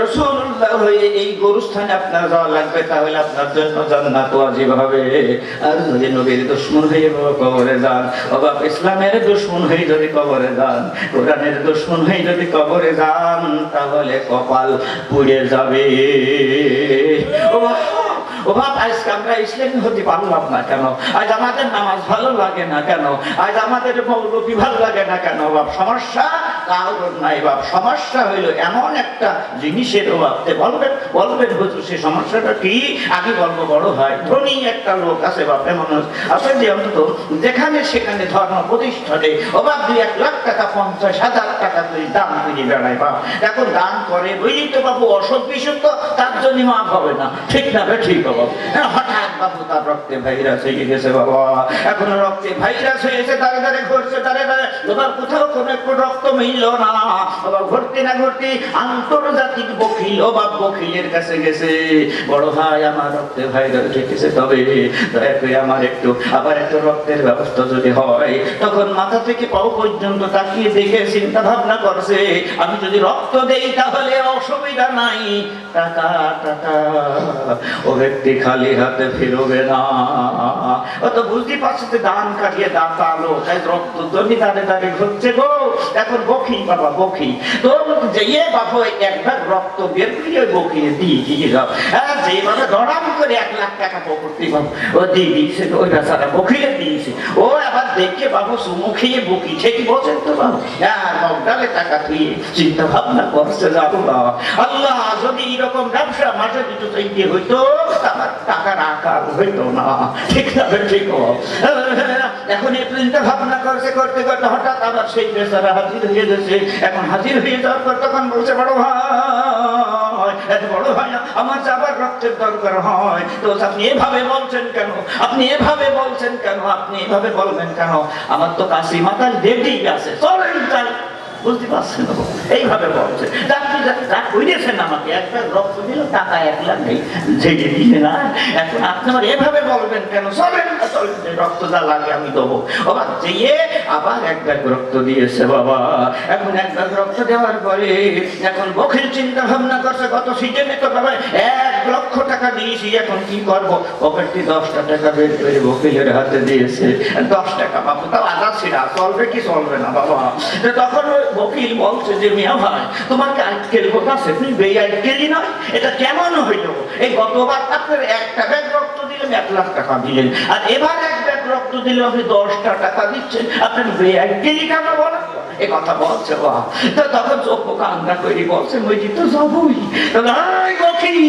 রাসূলুল্লাহ হয়ে এই গোরস্থানে আপনার যাওয়া লাগবে, তাহলে আপনার জন্য জান্নাত ওয়াজিব হবে। আর যদি নবীর দুশমন হয়ে কবরে যান, বাবা ইসলামের দুশমন হয়ে যদি কবরে যান, কোরআনের দুশমন হয়ে যদি কবরে যান, তাহলে কপাল পুড়ে যাবে। ও বাপ, আজকে আমরা ইসলামী হতে পারলাম না কেন? আজ আমাদের নামাজ ভালো লাগে না কেন? আজ আমাদের মৌলবী ভালো লাগে না কেন? বাপ সমস্যা কারোর নাই বাপ, সমস্যা হইলো এমন একটা জিনিসের অভাবে। বলবেন হুজুর সে সমস্যাটা কি? আমি বলবো বড় হয় ধনী একটা লোক আছে বাপ, এমন আছে যে অন্তত যেখানে সেখানে ধর্ম প্রতিষ্ঠানে অভাব 2-1 লাখ টাকা 50,000 টাকা তুই দান করে বেড়ায় বাপ। এখন দান করে বুঝলি তো বাবু, অসৎ বিশুদ্ধ, তার জন্য মাফ হবে না, ঠিক না? ঠিক বাবা। হঠাৎ বাবু তার রক্তে ভাইরাস হয়ে গেছে বাবা, এখন রক্তে ভাইরাস হয়েছে, দাঁড়ে দাঁড়ে ঘুরছে, দাঁড়ে দাঁড়ে বাবার কোথাও কোনো একটু রক্ত মিলল না বাবা। ঘুরতে না ঘুরতে আন্তর্জাতিক বকিল বাপ বকিলের কাছে গেছে, বড় ভাই আমার রক্তে ভাইরাস ঢেকেছে, তবে দয়া করে আমার আবার একটু রক্তের ব্যবস্থা যদি হয়। তখন মাথা থেকে পাও পর্যন্ত তাকিয়ে দেখে চিন্তা ভাবনা করছে, আমি যদি রক্ত দেই তাহলে অসুবিধা নাই, টাকা টাকা ও ব্যক্তি খালি হাতে ফিরবে না। ও তো বুঝতে পারছে যে দান কাটিয়ে দাঁতালো, তাই রক্ত জমি দাঁড়ে দাঁড়ে ঘুরছে গো। এখন বকি বাবা বকি তো যেয়ে বাবা এক ভাগ রক্ত বের করে বকিয়ে দিয়ে যাও, যেভাবে দড়াম করে 1 লাখ টাকা পকড়তে বাবু ও দিয়ে দিয়েছে, ওই বেচারা বকিয়ে দিয়েছে। ও আবার দেখে বাবু সুমু খেয়ে বকিছে, কি বলছেন তো বাবু? মগডালে টাকা তুইয়ে চিন্তা ভাবনা করছে যাবো বাবা, আল্লাহ যদি এরকম ব্যবসা মাঝে দুটো তৈরি হইতো আমার টাকার আকার হইতো না, ঠিক না? ঠিক। এখন এই চিন্তা ভাবনা করছে, করতে করতে হঠাৎ আবার সেই বেচারা হাজির হয়ে গেছে। এখন হাজির হয়ে যাওয়ার পর তখন বলছে, বড় ভাই, এত বড় ভাই আমার যাবার রক্তের দরকার হয়, তো আপনি এভাবে বলছেন কেন? আপনি এভাবে বলছেন কেন? আপনি এভাবে বলবেন কেন? আমার তো কাশি মাথার দেড়ি আছে, চলেন চাই। বুঝতে পারছেন? এইভাবে বলছে, যা কইরেছেন আমাকে একটা রক্ত দিল, টাকা 1 লাখ নেই, ঝেড়ে দিলে না। এখন আপনি আমার এভাবে বলবেন কেন? চলেন চলেন, রক্ত যা লাগে আমি দেবো। বাবা যেয়ে আবার 1 ব্যাগ রক্ত দিয়েছে বাবা। এখন 1 ব্যাগ রক্ত দেওয়ার পরে এখন বখিল চিন্তা ভাবনা করছে, গত সিজনে তো বাবা 1 লক্ষ টাকা দিয়েছি, এখন কি করবো? পকেটটি 10টা টাকা বের করে বকিলের হাতে দিয়েছে। 10 টাকা বাবু, তাও আদা ছিড়া, চলবে কি চলবে না বাবা? তখন বকিল বলছে যে মিয়া ভাই তোমাকে আজকের কথা আছে, তুমি বেআইনকেলি নয়, এটা কেমন হইল? এই গতবার আপনার একটা ব্যাগ রক্ত দিলেন 1 লাখ টাকা দিলেন, আর এবার এক ব্যাগ রক্ত দিলে আপনি 10টা টাকা দিচ্ছেন, আপনার বেআইনকেলি কেন বলেন? এ কথা বলছে বাবা। তো তখন চোখ কান্না করে বলছে মসজিদ তো যাবই, বকিল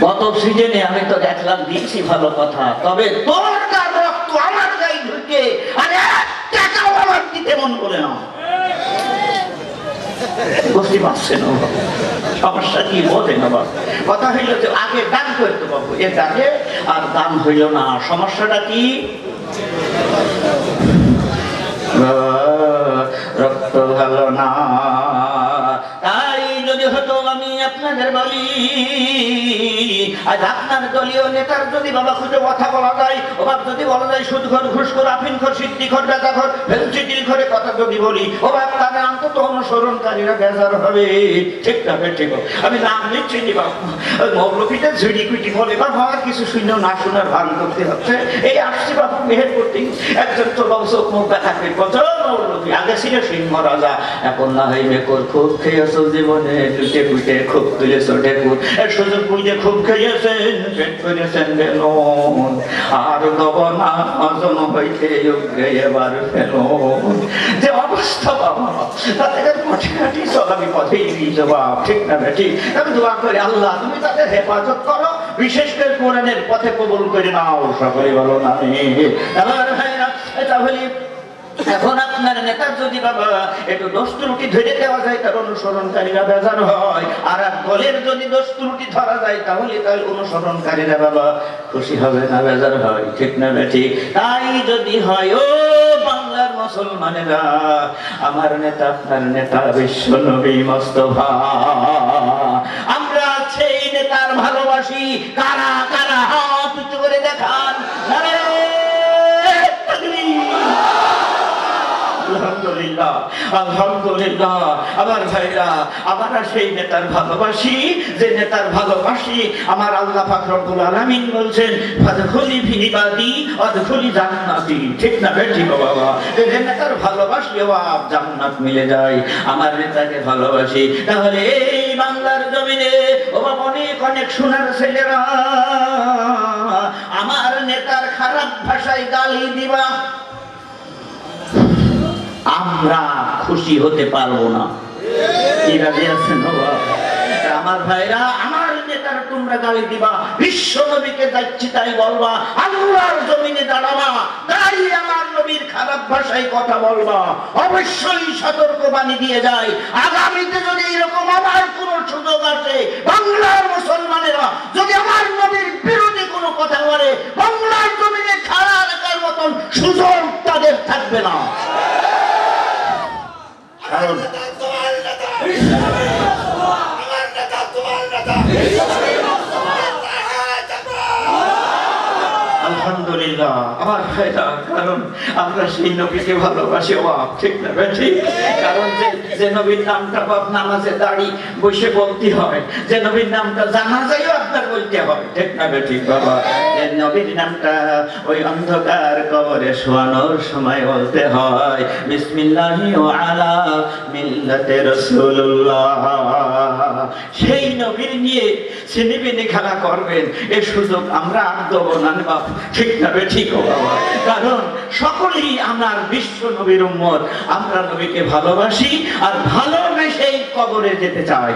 গত সিজনে আমি তো দেখলাম দিচ্ছি ভালো কথা, তবে তোর গার রক্ত আমার গায়ে ঢুকে আর 1 টাকাও আমার দিতে মন করে না। বুঝতে পারছেন সমস্যা কি? বোঝে না বাবা। কথা হইল যে আগে দান করতে বাবু, এ দাগে আর দান হইল না। সমস্যাটা কি? রক্ত ভালো না। তাই যদি হতো আমি আপনাদের বলি, আজ আপনার দলীয় নেতার যদি বাবা খুঁজে কথা বলা যায়, ওবার যদি বলা যায় সুদখোর, ঘুষখোর, আফিনখোর, সিদ্দিখোর, বেদাখোর, ফেলচিটির ঘরে কথা যদি বলি, ওবার তাদের অন্তত অনুসরণকারীরা বেজার হবে। ঠিক না? ঠিক। আমি নাম নিচ্ছি নি বাবু, মৌলভীতে ঝুড়ি কুটি বলে বা আমার কিছু শূন্য না শোনার ভান করতে হচ্ছে। এই আসছি বাবু মেহের করতে, একজন তো বাবু চোখ মুখ দেখা মৌলভী আগে ছিল সিংহ রাজা, এখন না হয় মেকর খুব খেয়েছ জীবনে, লুটে পুটে খুব তুলেছ ঠেকুর, সুযোগ বুঝে খুব খেয়েছেন, পেট করেছেন বেলুন, আর দেব না হজম হইতে যোগ্যে এবার ফেলুন। যে অবস্থা বাবা, তাদের পথে চলাবি পথেই জবাব। ঠিক না? ঠিক। আমি দোয়া করি আল্লাহ তুমি তাদের হেফাজত করো, বিশেষ করে কোরআনের পথে কবুল করে নাও। সকলে বলো না। আমার ভাইরা, তাহলে এখন আপনার নেতার যদি বাবা একটু দোষ ত্রুটি ধরে দেওয়া যায়, তার অনুসরণকারীরা বেজার হয়, আর এক দলের যদি দোষ ত্রুটি ধরা যায়, তাহলে তার অনুসরণকারীরা বাবা খুশি হবে না বেজার হয়। ঠিক না? ঠিক। তাই যদি হয় ও বাংলার মুসলমানেরা, আমার নেতা আপনার নেতা বিশ্ব নবী মুস্তাফা, আমরা সেই নেতার ভালোবাসি। কারা কারা হাত উঁচু করে দেখান। আলহামদুলিল্লাহ, আলহামদুলিল্লাহ। আমার ভাইরা, আমরা সেই নেতার ভালোবাসি, যে নেতার ভালোবাসি আমার আল্লাহ পাক রব্বুল আলামিন বলছেন ফাদখুলি ফি ইবাদি ওয়াদখুলি জান্নাতি। ঠিক না? ঠিক বাবা। যে নেতার ভালোবাসলে জান্নাত মিলে যায়। আমার নেতাকে ভালোবাসি, তাহলে এই বাংলার জমিনে ও অনেক অনেক সোনার ছেলেরা আমার নেতার খারাপ ভাষায় গালি দিবা, আমরা খুশি হতে পারবো না। কি রাজি আছেন বাবা? আমার ভাইরা, আমার নেতার তোমরা গালি দিবা, বিশ্ব নবীকে যাচ্ছি তাই বলবা, আল্লাহর জমিনে দাঁড়াবা, তাই আমার নবীর খারাপ ভাষায় কথা বলবা, অবশ্যই সতর্কবাণী দিয়ে যায়। আগামীতে যদি এরকম আমার কোন সুযোগ আসে, বাংলার মুসলমানেরা যদি আমার নবীর বিরোধী কোনো কথা বলে, বাংলার জমিনে খাড়া রাখার মতন সুযোগ তাদের থাকবে না। আলহামদুলিল্লাহ আমার ভাইরা, কারণ আমরা সেই নবীকে ভালোবাসি। ঠিক না? ঠিক। কারণ যে নবীর নামটা বাপ নামাজে দাঁড়ি বসে বলতে হয়, যে নবীর নামটা জানাজায়ও আপনার বলতে হয়। ঠিক না? ঠিক বাবা। যে নবীর নামটা ওই অন্ধকার কবরে শোয়ানোর সময় বলতে হয় বিসমিল্লাহি ওয়া আলা মিল্লাতে রাসূলুল্লাহ। সেই নবীর নিয়ে ছিনিবিনি খেলা করবেন, এ সুযোগ আমরা আর দেব না বাপ। ঠিক না? ঠিক বাবা। কারণ সকলেই আমার বিশ্ব নবীর উম্মত, আমরা নবীকে ভালোবাসি আর ভালোবেসেই কবরে যেতে চাই।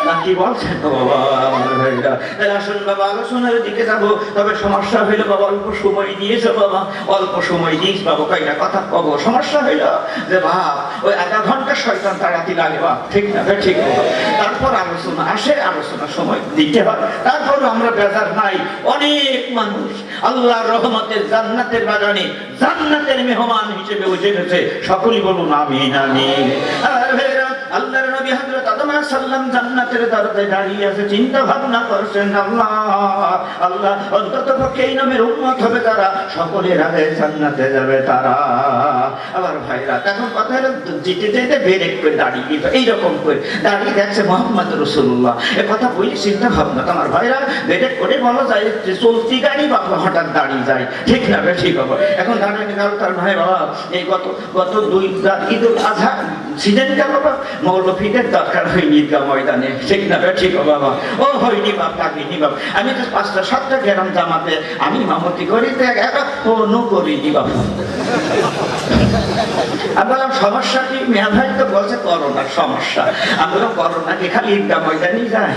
নাকি বলছেন বাবা? আমার ভাইরা, আসুন বাবা আলোচনার দিকে যাবো। তবে সমস্যা হইলো বাবা, অল্প সময় দিয়েছ বাবা, অল্প সময় দিস বাবু, কয়টা কথা কব। সমস্যা হইলো যে বাপ ওই 1/2 ঘন্টা শয়তান তাড়াতে লাগে বাপ। ঠিক না? ঠিক বাবা। তারপর আলোচনা আসে, আলোচনার সময় দিতে হয়। তারপর আমরা বেজার নাই। অনেক মানুষ আল্লাহর রহমতের জান্নাতের বাগানে জান্নাতের মেহমান হিসেবে বসে গেছে। সকলেই বলুন আমিন আমিন। আল্লাহর নবী হযরত আদম আলাইহিস সালাম জান্নাতের দরজায় দাঁড়িয়ে আছে, চিন্তা ভাবনা করছেন, আল্লাহ আল্লাহ অন্তত পক্ষে এই নবীর উম্মত হবে তারা, সকলের আগে জান্নাতে যাবে তারা। আবার ভাইরা তখন কথা হলো যেতে যেতে ব্রেক করে দাঁড়িয়ে দিত, এইরকম করে দাঁড়িয়ে দেখছে মুহাম্মদ রাসূলুল্লাহ। এ কথা বলি চিন্তা ভাবনা আমার ভাইরা, ব্রেক করে বলা যায় যে চলতি গাড়ি বা হঠাৎ দাঁড়িয়ে যায়, ঠিক না ঠিক হবে। এখন দাঁড়াতে গেল তার ভাই বাবা এই গত 2 ঈদুল আজহা সিজন গেল বাবা, মৌলভীদের দরকার হয়নি ঈদগাহ ময়দানে, ঠিক না ঠিক বাবা? ও হয়নি বাপ, ডাকিনি বাপ। আমি তো 5-7টা গ্রাম জামাতে আমি ইমামতি করি, তো একটা ফোনও করিনি বাবা। আমি বললাম সমস্যা কি? মেয়া ভাই তো বলছে করোনার সমস্যা। আমি বললাম করোনা কি খালি ঈদগাহ ময়দানেই যায়,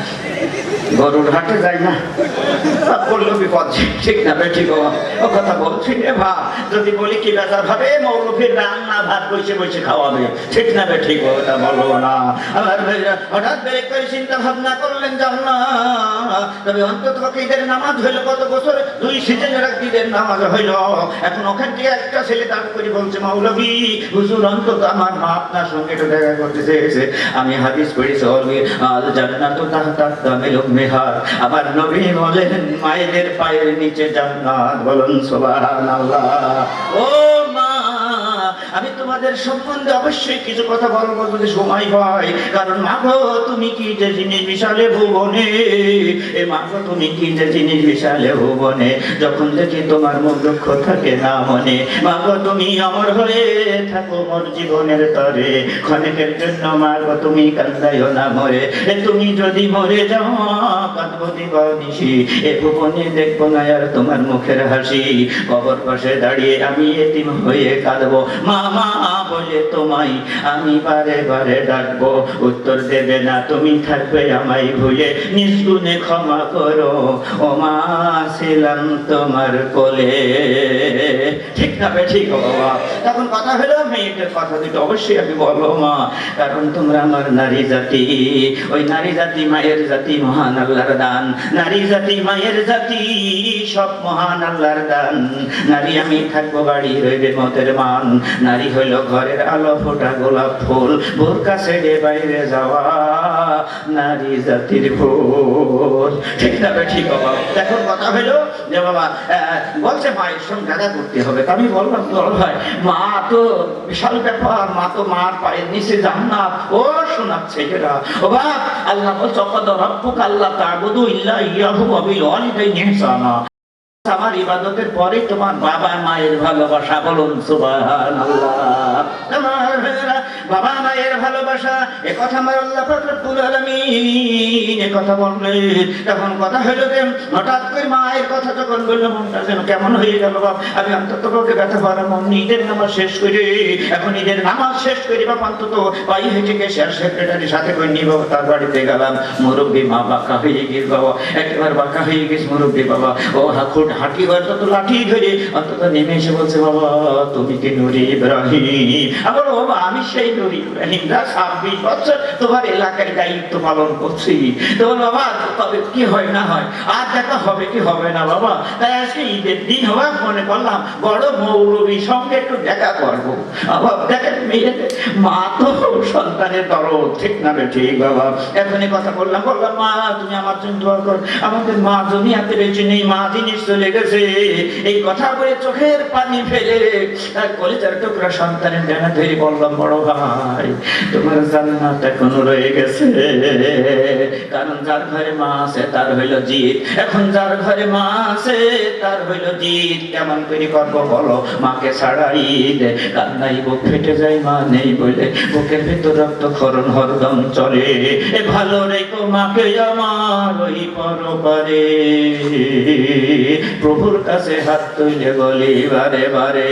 গরুর হাটে যায় না? বললো বিপদ, ঠিক না ঠিক বাবা? ও কথা বলছি রে ভা, যদি বলি কি বেজার হবে, মৌলভীর রান্না ভাত বসে বসে খাওয়াবে, ঠিক না ঠিক ওটা বলো না। আমার হঠাৎ বের করে চিন্তা ভাবনা করলেন জানলা, তবে অন্তত ঈদের নামাজ হইলো কত বছর, 2 সিজনের ঈদের নামাজ হইলো। এখন ওখান থেকে একটা ছেলে দাঁড় করে বলছে, মৌলভী হুজুর অন্তত আমার মা আপনার সঙ্গে একটু দেখা করতে চেয়েছে। আমি হাদিস পড়েছি আল জান্নাতু তাহতা আকদামিল উম্মাহাত, আমার নবী বলেন মায়েদের পায়ের নিচে জান্নাত। বলুন সুবহানাল্লাহ। ও মা, আমি তোমাদের সম্বন্ধে অবশ্যই কিছু কথা বলবো যদি সময় হয়, কারণ মাগো তুমি কি যে জিনিস বিশালে ভুবনে, এ মাগো তুমি কি যে জিনিস বিশালে ভুবনে, যখন দেখি তোমার মুখ দুঃখ থাকে না মনে, মাগো তুমি অমর হয়ে থাকো মোর জীবনের তরে, ক্ষণিকের জন্য মাগো তুমি কান্দাইও না মরে, তুমি যদি মরে যাও কাঁদবো দিবানিশি, এ ভুবনে দেখবো না আর তোমার মুখের হাসি, কবর পাশে দাঁড়িয়ে আমি এতিম হয়ে কাঁদবো, মা মা বলে তোমায় আমি বারে বারে ডাকবো, উত্তর দেবে না তুমি থাকবে আমায় ভুলে, নিষ্গুণে ক্ষমা করো ও মা ছিলাম তোমার কোলে, ঠিক না ঠিক বাবা? তখন কথা হলো মেয়েদের কথা দুটো অবশ্যই আমি বলবো মা, কারণ তোমরা আমার নারী জাতি, ওই নারী জাতি মায়ের জাতি, মহান আল্লাহর দান, নারী জাতি মায়ের জাতি সব মহান আল্লাহর দান। নারী আমি থাকবো বাড়ি রইবে মতের মান, নারী হইল ঘরের আলো ফোটা গোলাপ ফুল, বোরকা ছেড়ে বাইরে যাওয়া নারী জাতির ভুল, ঠিক না ঠিক বাবা? এখন কথা হলো যে বাবা বলছে মায়ের সঙ্গে দেখা করতে হবে, আমি বললাম বল ভাই মা তো বিশাল ব্যাপার, মা তো মার পায়ের নিচে জান্নাত, ও শোনাচ্ছে এরা ও বাপ। আল্লাহ বলছে ওয়াকাদা রাব্বুকা আল্লা তা'বুদু ইল্লা ইয়াহু ওয়া বিল ওয়ালিদাইনি ইহসানা, আমার ইবাদতের পরে তোমার বাবা মায়ের ভালোবাসা। বলুন সুবহানাল্লাহ। বাবা মায়ের ভালোবাসা, এ কথা আমার আল্লাহ পাক রব্বুল আলামিন এ কথা বললেন। তখন কথা হলো যে হঠাৎ করে মায়ের কথা যখন বললো মনটা যেন কেমন হয়ে গেল বাপ। আমি অন্তত পক্ষে ব্যথা পারা মন ঈদের নামাজ শেষ করে, এখন ঈদের নামাজ শেষ করে বাপ অন্তত পাই হেঁটে গেছে আর সেক্রেটারির সাথে করে নিয়ে বাবা তার বাড়িতে গেলাম। মুরব্বী মা বাঁকা হয়ে গেছে বাবা, একেবারে বাঁকা হয়ে গেছে মুরব্বী বাবা। ও হাকুট হাঁটি হয়তো তো লাঠি ধরে অন্তত নেমে এসে বলছে, বাবা তুমি কি নূরে ইব্রাহিম? আবার বাবা আমি সেই নূরে ইব্রাহিম, 26 বছর তোমার এলাকায় দায়িত্ব পালন করছি। তো বাবা তবে কি হয় না হয় আর দেখা হবে কি হবে না বাবা, তাই আজকে ঈদের দিন হওয়া মনে করলাম বড় মৌলবীর সঙ্গে একটু দেখা করবো। বাবা দেখেন মেয়েদের মা তো সন্তানের দরদ, ঠিক না ঠিক বাবা? এখনই কথা বললাম মা তুমি আমার জন্য দোয়া কর, আমাদের মা দুনিয়াতে বেঁচে নেই, মা জিনিস চলে গেছে। এই কথা বলে চোখের পানি ফেলে তার কলিজার টুকরা সন্তানের ডানা ধরে বললাম, বড় ভাই তোমার জান্নাত এখনো রয়ে গেছে, কারণ যার ঘরে মা আছে তার হইল জিদ। এখন যার ঘরে মা আছে তার হইল জিদ। কেমন করে করবো বলো? মাকে ছাড়াই দে কান্নাই বুক ফেটে যায়, মা নেই বলে বুকের ভেতর রক্তক্ষরণ হরদম চলে। এ ভালো রেখো মাকে আমার ওই পরপারে, প্রভুর কাছে হাত তুলে বলি বারে বারে।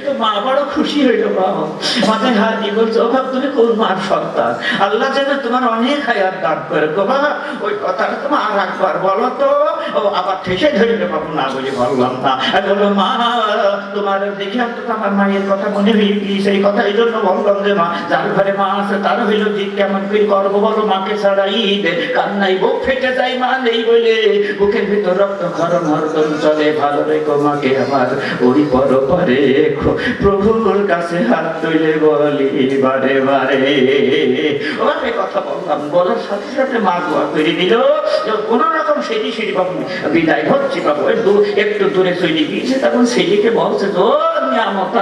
তো মা বড় খুশি হইল, বাবা মাথায় হাত দিয়ে বলছে, ও বাবা তুমি কোন মার সন্তান? আল্লাহ যেন তোমার অনেক হায়াত দান করে গো বাবা। ওই কথাটা তোমার আর একবার বলো তো। ও আবার ঠেসে ধরলে বাবু না বলে বললাম না, বললো মা তোমার দেখে তো আমার মায়ের কথা মনে হয়ে গিয়েছে, এই কথা এই জন্য বললাম যে মা যার ঘরে মা আছে তার হইল জিদ। কেমন করে করবো বলো? মাকে ছাড়াই দে কান্নাই বুক ফেটে যায়, মা নেই বলে বুকের ভিতর রক্ত ক্ষরণ হরদম চলে। ভালো রেখো মাকে আমার ওই পরপারে, প্রভুর কাছে হাত তুলে বলি বারে বারে। আমি কথা বললাম, বলার সাথে সাথে মা দোয়া করে দিল, কোন রকম সেটি বাবু বিদায় হচ্ছে বাবু, একটু দূরে চলে গিয়েছে। তখন সেটিকে বলছে, তো নিয়ামত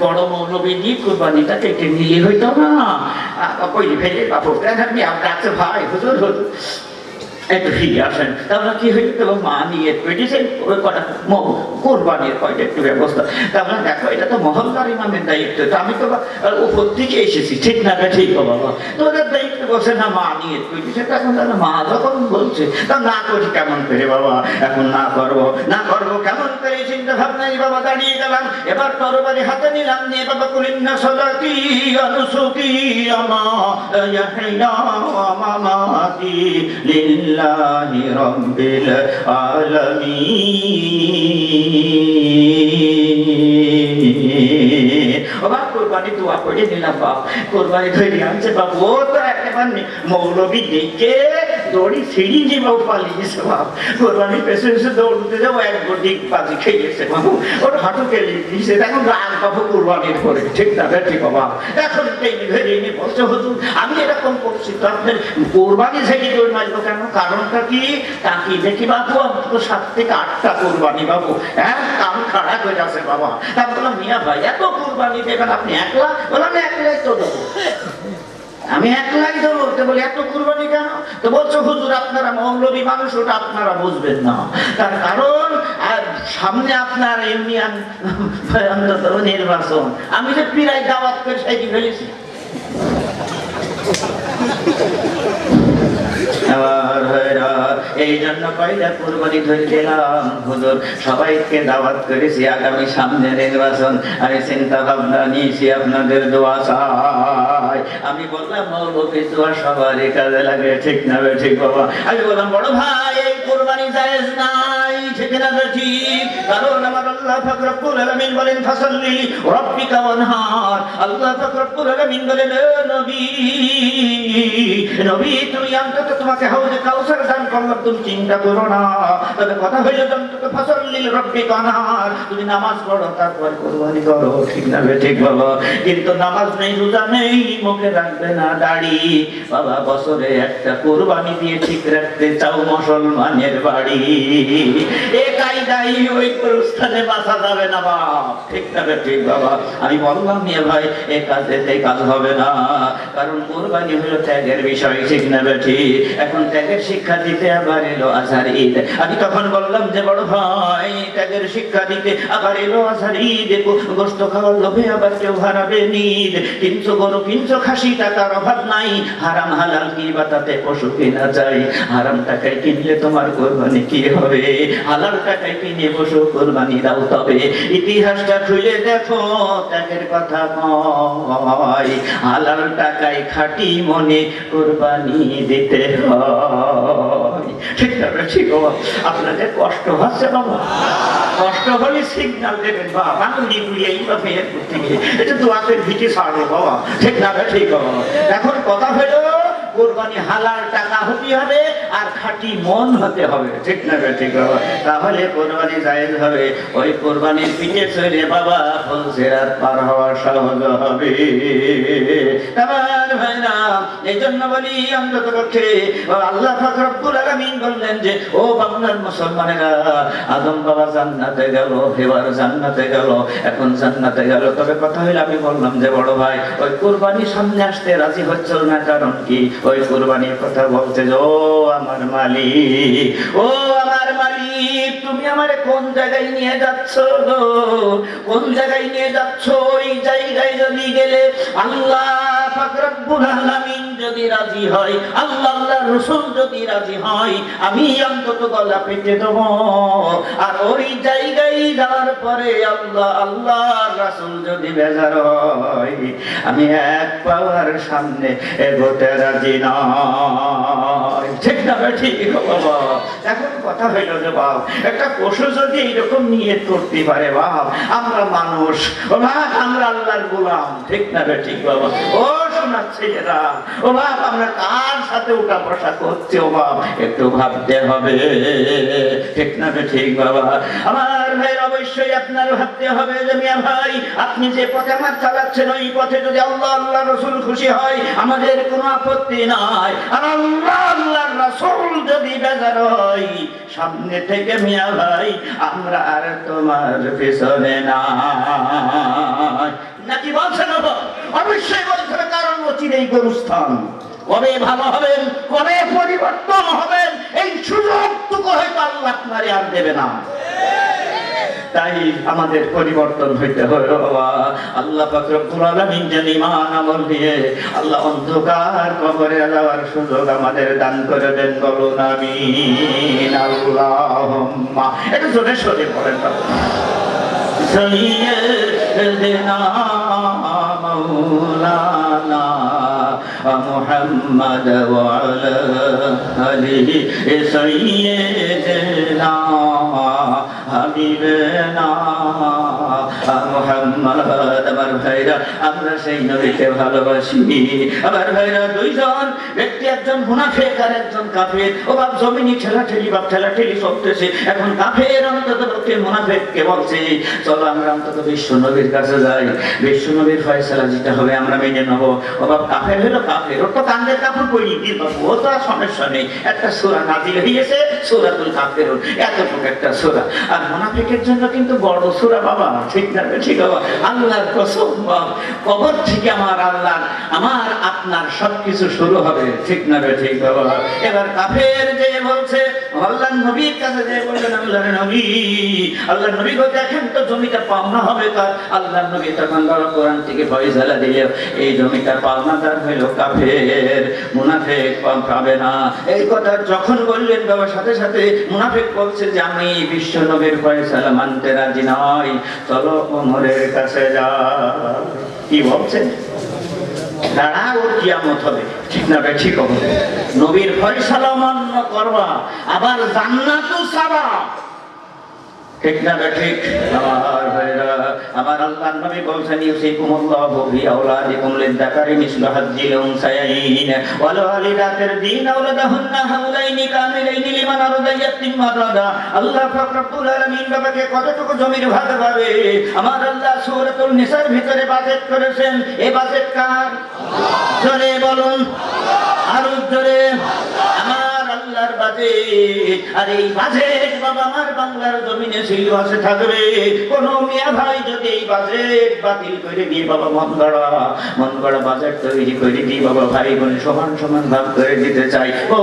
বড় মৌলবী কুরবানিটা কেটে নিয়ে হইতো না, কই ফেলে বাবু আপনি ডাকছে ভাই হুজুর হুজুর একটু ফিরে আসেন। তারপরে কি হয়েছে, তো মা নিয়ে পেটেছেন ওই কটা কোরবানির কয়টা একটু ব্যবস্থা। তারপরে দেখো এটা তো মহল্লার ইমামের দায়িত্ব, তো আমি তো উপর থেকে এসেছি, ঠিক না ঠিক বাবা, তো ওদের দায়িত্ব বলছে না মা নিয়ে পেটেছে। তখন মা যখন বলছে তা না করি কেমন করে বাবা, এখন না করবো কেমন করে চিন্তা ভাবনাই বাবা দাঁড়িয়ে গেলাম। এবার তরবারি হাতে নিলাম, নিয়ে বাবা কুলিন্না সলাতি অনুসুকি আমা ইয়াহিয়া মামাতি লিল্লাহি রাব্বিল আলামিন। বাবা কোরবানি দোয়া করে নিলাম বাপ, কোরবানি ধরে আনছে বাবু, ও তো একেবারে মৌলবী দেখে দড়ি ছিঁড়ি যে বাবু পালিয়েছে বাপ। কোরবানির পেছনে দৌড়তে যাবো, এক গটি বাজি খেয়েছে বাবু, ওর হাঁটু কেলে দিয়েছে। এখন রাগ বাবু কোরবানির করে, ঠিক না ঠিক বাবা। এখন টেনে বলছে হুজুর আমি এরকম করছি, তো আপনার কোরবানি ঝেড়ে দৌড় মারবো কেন, কারণটা কি? তাকি দেখি বাবু অন্তত 7 থেকে 8টা কোরবানি বাবু, হ্যাঁ কাম খাড়া হয়ে আছে বাবা। তা বললাম মিয়া ভাই এত কোরবানি দেবেন আপনি একলা? বললাম একলাই তো দেবো, আমি একলাই দেবো। বলে এত কুরবানি কেন? তো বলছো হুজুর আপনারা মৌলবী মানুষ, ওটা আপনারা বুঝবেন না, তার কারণ সামনে আপনার ইউনিয়ন নির্বাচন, আমি যে প্রায় দাওয়াত করে সাইডে ফেলেছি। এই জন্য কয়টা কুরবানি ধরে দিলাম হুজুর, সবাইকে দাওয়াত করেছি আগামী সামনে নির্বাচন, আমি চিন্তা ভাবনা নিয়েছি আপনাদের দোয়া চাই। আমি বললাম মৌলবী দোয়া সবারই কাজে লাগে, ঠিক না ঠিক বাবা? আমি বললাম বড় ভাই এই কুরবানি জায়েজ নাই, ঠিক না ঠিক? কারণ আমার আল্লাহ পাক রব্বুল আলামিন বলেন ফাসাল্লি রাব্বিকা ওয়ানহার। আল্লাহ পাক রব্বুল আলামিন বলেন নবী নবী তুমি অন্তত তোমাকে হাউজে কাউসার দান করলাম, তুমি চিন্তা করো না। তবে কথা হইল অন্তত ফাসাল্লি রাব্বিকা ওয়ানহার, তুমি নামাজ পড়ো তারপর কুরবানি করো, ঠিক না ঠিক বাবা? কিন্তু নামাজ নেই, রোজা নেই, মুখে রাখবে না দাড়ি বাবা, বছরে একটা কুরবানি দিয়ে ঠিক রাখতে চাও মুসলমানের বাড়ি, এ কায়দাই ওই স্থানে বাঁচা যাবে না বাপ, ঠিক না ঠিক বাবা? আমি বললাম মিয়া ভাই এই কাজ হবে না, কারণ কুরবানি হলো ত্যাগের বিষয়, ঠিক না ঠিক? এখন ত্যাগের শিক্ষা দিতে আবার এলো আজহার ঈদ। আমি তখন বললাম যে বড় ভাই ত্যাগের শিক্ষা দিতে আবার এলো আজহার ঈদ, গোশত খাওয়ার লোভে আবার কেউ হারাবে নিদ, কিনছো গরু কিনছো খাসি, টাকার অভাব নাই, হারাম হালাল কি বাতাতে পশু কেনা যায়, হারাম টাকায় কিনলে তোমার কোরবানি কি হবে, হালাল টাকায় কিনে পশু কোরবানি দাও। তবে ইতিহাসটা খুলে দেখো ত্যাগের কথা কয়, হালাল টাকায় খাঁটি মনে কোরবানি দিতে হয়, ঠিক না ঠিক বাবা? আপনাদের কষ্ট হচ্ছে বাবা, কষ্ট হলে সিগন্যাল দেবেন বাবা, আঙুলি গুলিয়ে এইভাবে করতে গিয়ে এটা তো আপনার ভিটে ছাড়বো বাবা, ঠিক না ঠিক বাবা? এখন কথা হলো কোরবানি হালাল টাকা হতে হবে আর খাঁটি মন হতে হবে, ঠিক না ঠিক বাবা? তাহলে কোরবানি জায়েজ হবে। ওই কোরবানির পিঠে চড়ে বাবা ফুলসিরাত পার হওয়া সহজ হবে। আমার ভাইরা এই জন্য বলি অন্তত পক্ষে আল্লাহ পাক রব্বুল আলামিন বললেন যে ও বাংলার মুসলমানেরা, আদম বাবা জান্নাতে গেল, এবার জান্নাতে গেল, এখন জান্নাতে গেল। তবে কথা হইল আমি বললাম যে বড় ভাই ওই কুরবানি সামনে আসতে রাজি হচ্ছিল না, কারণ কি? ওই কুরবানির কথা বলতে যে ও আমার মালিক, ও আমার মালিক তুমি আমারে কোন জায়গায় নিয়ে যাচ্ছ গো, কোন জায়গায় নিয়ে যাচ্ছ? ওই জায়গায় যদি গেলে আল্লাহ পাক রব্বুল আলামিন যদি রাজি হয়, আল্লাহ আল্লাহর রাসূল যদি রাজি হয়, আমি অন্তত গলা পেতে দেব। আর ওই জায়গায় যাওয়ার পরে আল্লাহ আল্লাহর রাসূল যদি বেজার হয়, আমি এক পাওয়ার সামনে এগোতে রাজি নয়, ঠিক না না ঠিক বাবা? এখন কথা হইল যে বাপ, একটা পশু যদি এইরকম নিয়ত করতে পারে বাপ, আমরা মানুষ ও বাপ, আমরা আল্লাহর গোলাম, ঠিক না ঠিক বাবা? ও শোনার ছেলেরা, ও বাপ, আমরা কার সাথে উঠা বসা করছি ও বাপ, একটু ভাবতে হবে, ঠিক না ঠিক বাবা? আমার ভাই, অবশ্যই আপনার ভাবতে হবে যে মিয়া ভাই, আপনি যে পথে আমার চালাচ্ছেন ওই পথে যদি আল্লাহ আল্লাহ রসুল খুশি হয় আমাদের কোনো আপত্তি নাই, আর আল্লাহ আল্লাহর রাসূল যদি বেজার হয় সামনে থেকে মিয়া ভাই আমরা আর তোমার পেছনে নাই। নাকি বলছেন? অবশ্যই বলতে হবে, কারণ অচিরেই গরুস্থান। কবে ভালো হবেন, কবে পরিবর্তন হবেন, এই সুযোগটুকু হয়তো আল্লাহ আপনারে আর দেবে না। তাই আমাদের পরিবর্তন হইতে হবে বাবা। আল্লাহ পাক রব্বুল আলামিন যেন ঈমান আমল দিয়ে আল্লাহ অন্ধকার কবরে যাওয়ার সুযোগ আমাদের দান করে দেন, বলুন আমিন। আল্লাহুম্মা, এটা জোরে সোরে পড়েন বাবা। সাইয়্যিদিনা মাওলানা মুহাম্মদ ওয়া আলা আলিহি সাইয়্যিদিনা হাবিবানা মুহাম্মদ। আমার ভাইরা, আমরা সেই নবীকে ভালোবাসি। আমার ভাইরা, দুইজন ব্যক্তি, একজন মুনাফিক আর একজন কাফের। ও বাপ, জমিনি ঠেলাঠেলি, বাপ ঠেলাঠেলি চলতেছে। এখন কাফের অন্তত পক্ষে মুনাফিককে বলছে, চলো আমরা অন্তত বিশ্ব নবীর কাছে যাই, বিশ্ব নবীর ফয়সালা যেটা হবে আমরা মেনে নেবো। ও বাপ, কাফের হলো কাফের, ওর তো কান্দের কাপড় পরিয়ে দিল, ও তো আর সমস্যা নেই। একটা সূরা নাজিল হয়েছে, সূরাতুল কাফিরুন, এতটুকু একটা সূরা। আর মুনাফিকের জন্য কিন্তু বড় সূরা বাবা, ঠিক না ঠিক বাবা? আল্লাহর কসম বাপ, কবর থেকে আমার আল্লাহ, আমার আপনার সবকিছু শুরু হবে, ঠিক না ঠিক বাবা? এবার কাফের যে বলছে, আল্লাহর নবীর কাছে যে বললেন, আল্লাহর নবী, আল্লাহর নবী গো দেখেন তো জমিটা পাওনা হবে কার? আল্লাহর নবী তখন বড় কোরআন থেকে ফয়সালা দিল, এই জমিটা পাওনাদার হইল কাফের, মুনাফিক পাবে না। এই কথা যখন বললেন বাবা, সাথে সাথে মুনাফিক বলছে যে আমি বিশ্ব নবীর ফয়সালা মানতে রাজি নই, চলো ওমরের কাছে যা। কি বলছেন? দাঁড়া, ওর কিয়ামত হবে, ঠিক না ঠিক হবে? নবীর ফয়সালা মান্য করবা, আবার জান্নাতও চাবা, ঠিক না ঠিক? আমার ভাইরা, আমার আল্লাহর নবী বলছেন, ইউসিকুমুল্লাহু ফি আওলাদিকুম লিযাকারি মিসলু হাজ্জিল উনসায়াইন ওয়া লিওয়ালিদাতির দীন আওলাদাহুন্না হাওলাইনি কামিলাইনি লিমান আরাদা ইয়াতিম্মা রাদা। আল্লাহ পাক রব্বুল আলামিন বাবাকে কতটুকু জমির ভাগ পাবে আমার আল্লাহ সূরাতুল নিসার ভিতরে বাজেট করেছেন। এই বাজেট কার? জোরে বলুন, আরো জোরে। আমার আল্লাহর বাজেট। আর এই বাজেট বাবা আমার বাংলার জমিনে ছিল, আছে, থাকবে। কোন মিয়া ভাই যদি এই বাজেট বাতিল করে দিয়ে বাবা মন গড়া বাজেট তৈরি করে দিয়ে বাবা ভাই বোন সমান সমান ভাগ করে দিতে চাই, ও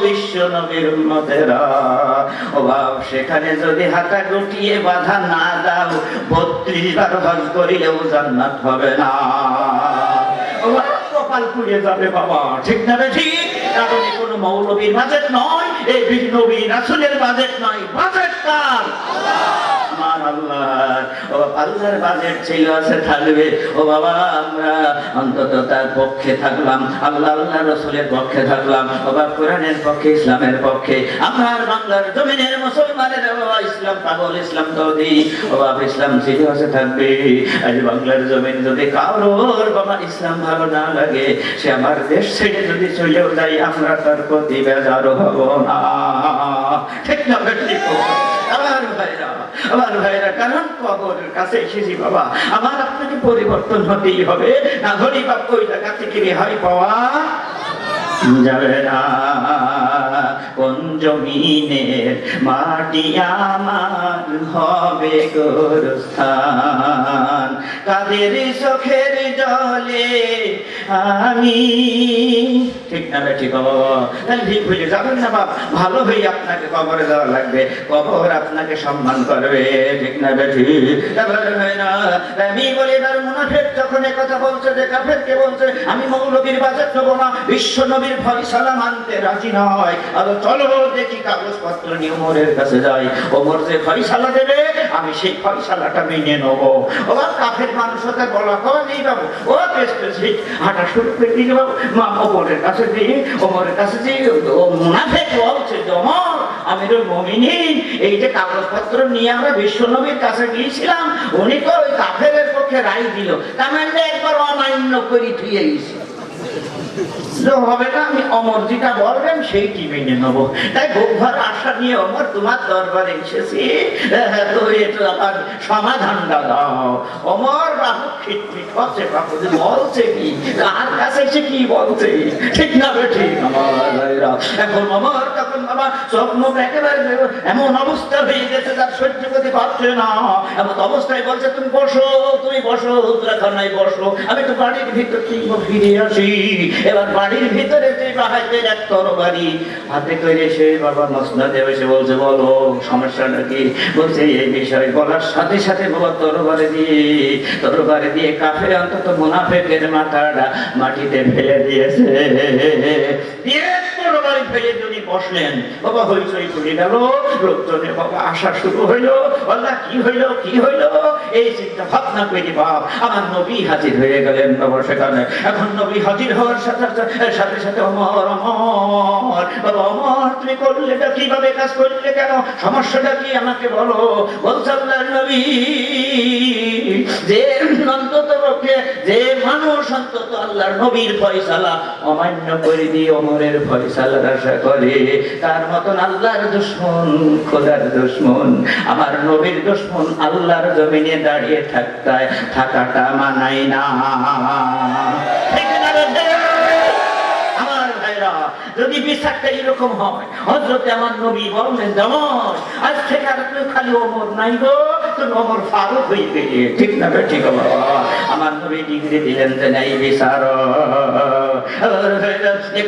বিশ্ব নবীর উম্মতেরা, ও বাপ, সেখানে যদি হাতা গুটিয়ে বাধা না দাও 32 বার হজ করিলেও জান্নাত হবে না। ও বাপ, কপাল পুড়িয়ে যাবে বাবা, ঠিক না ঠিক? কারণ কোনো মৌলবীর বাজেট নয়, এই নবী রাসূলের বাজেট নয়, বাজেট কার? আমার আল্লাহর। ও আল্লাহর বাজেট ছিল, আছে, থাকবে। ও বাবা, আমরা অন্তত তার পক্ষে থাকলাম, আল্লাহ আল্লাহ রাসূলের পক্ষে থাকলাম, ও বাবা কোরআনের পক্ষে, ইসলামের পক্ষে। আমার বাংলার জমিনের মুসলমানের বাবা ইসলাম পাগল, ইসলাম তৌদি, ও বাবা ইসলাম ছিল, আছে, থাকবে। আজ বাংলার জমিন যদি কারোর বাবা ইসলাম ভালো না লাগে, সে আমার দেশ ছেড়ে যদি চলেও যায়, আমরা তার প্রতি বেজার হব না, ঠিক না ঠিক? আমার ভাইরা, কারণ কবরের কাছে এসেছি বাবা, আমার আপনাকে পরিবর্তন হতেই হবে, না হলে বাপ ওই জায়গা থেকে রেহাই পাওয়া যাবে না। কোন জমিনের মাটি আমার হবে গোরস্থান, কাদের চোখের জলে আমি, ঠিক না ঠিক বাবা? তাহলে ঠিক হয়ে যাবেন না বাপ, ভালো হয়ে আপনাকে কবরে যাওয়া লাগবে, কবর আপনাকে সম্মান করবে, ঠিক না ঠিক? আমি বলি, এবার মুনাফিক যখন কথা বলছে যে কাফেরকে বলছে আমি মৌলবীর বাজেট নেবো না, বিশ্ব নবীর ফয়সালা মানতে রাজি নয়, আর চলো দেখি কাগজপত্র নিয়ে ওমরের কাছে যাই, ওমর যে ফয়সালা দেবে আমি সেই ফয়সালাটা মেনে নেবো। ওবার কাফের মানুষ হতে বলা হয় নেই বাবু, ও পেস্টেছি হাঁটা শুরু করে দিল বাবু। মা ওমরের কাছে দিয়ে, ওমরের কাছে দিয়ে ও মুনাফিক বলছে যে ওমর আমিরুল মুমিনিন, এই যে কাগজপত্র নিয়ে আমরা বিশ্বনবীর কাছে গিয়েছিলাম, উনি তো ওই কাফেরের পক্ষে রায় দিল, তার মানে একবার অমান্য করে ধুয়ে গেছি হবে না, আমি অমর যেটা বলবেন সেইটি মেনে নেবো। তাই বুক ভর আশা নিয়ে অমর তোমার দরবারে এসেছি, তো এটা আমার সমাধানটা দাও। অমর বাবু খিটমিট হচ্ছে, বাবু বলছে কি, কার কাছে সে কি বলছে, ঠিক না ঠিক? এখন অমর তখন বাবা স্বপ্ন একেবারে এমন অবস্থা হয়ে গেছে তার সহ্য করতে পারছে না, এমন অবস্থায় বলছে তুমি বসো, তুমি বসো, নাই বসো, আমি তো বাড়ির ভিতর কিংবা ফিরে আসি। এবার বাড়ির ভিতরে যে বাহাইদের এক তরবারি হাতে করে সে বাবা মসনদে বসে বলছে বলো সমস্যাটা কি? বলছে এই বিষয় বলার সাথে সাথে বাবা তরবারি দিয়ে কাফের অন্তত মুনাফিকের মাথাটা মাটিতে ফেলে দিয়েছে। তরবারি ফেলে যদি বসলেন বাবা হইচই করে গেল, লোকজনে বাবা আসা শুরু হইলো, আল্লাহ কি হইলো এই চিন্তা ভাবনা করে বাপ আমার নবী হাজির হয়ে গেলেন বাবা সেখানে। এখন নবী হাজির হওয়ার সাথে সাথে অমর বাবা অমর তুমি করলে কিভাবে কাজ করলে, কেন সমস্যাটা কি আমাকে বলো। বলছে আল্লাহর নবী যে অন্তত পক্ষে যে মানুষ অন্তত আল্লাহর নবীর ফয়সালা অমান্য করে দিয়ে ওমরের ফয়সালার আশা করে, তার মতন আল্লাহর দুশমন, খোদার দুশমন, আমার নবীর দুশমন আল্লাহর জমিনে দাঁড়িয়ে থাকাটা মানায় না। আমার ভাইরা যদি বিচারটা এরকম হয়, হযরতে আমার নবী বললেন যেমন আজ থেকে আর খালি ওমর নাই গো, তুমি ওমর ফারুক হয়ে গেলে, ঠিক না ঠিক? আমার নবী ডিগ্রি দিলেন যে নাই বিচার।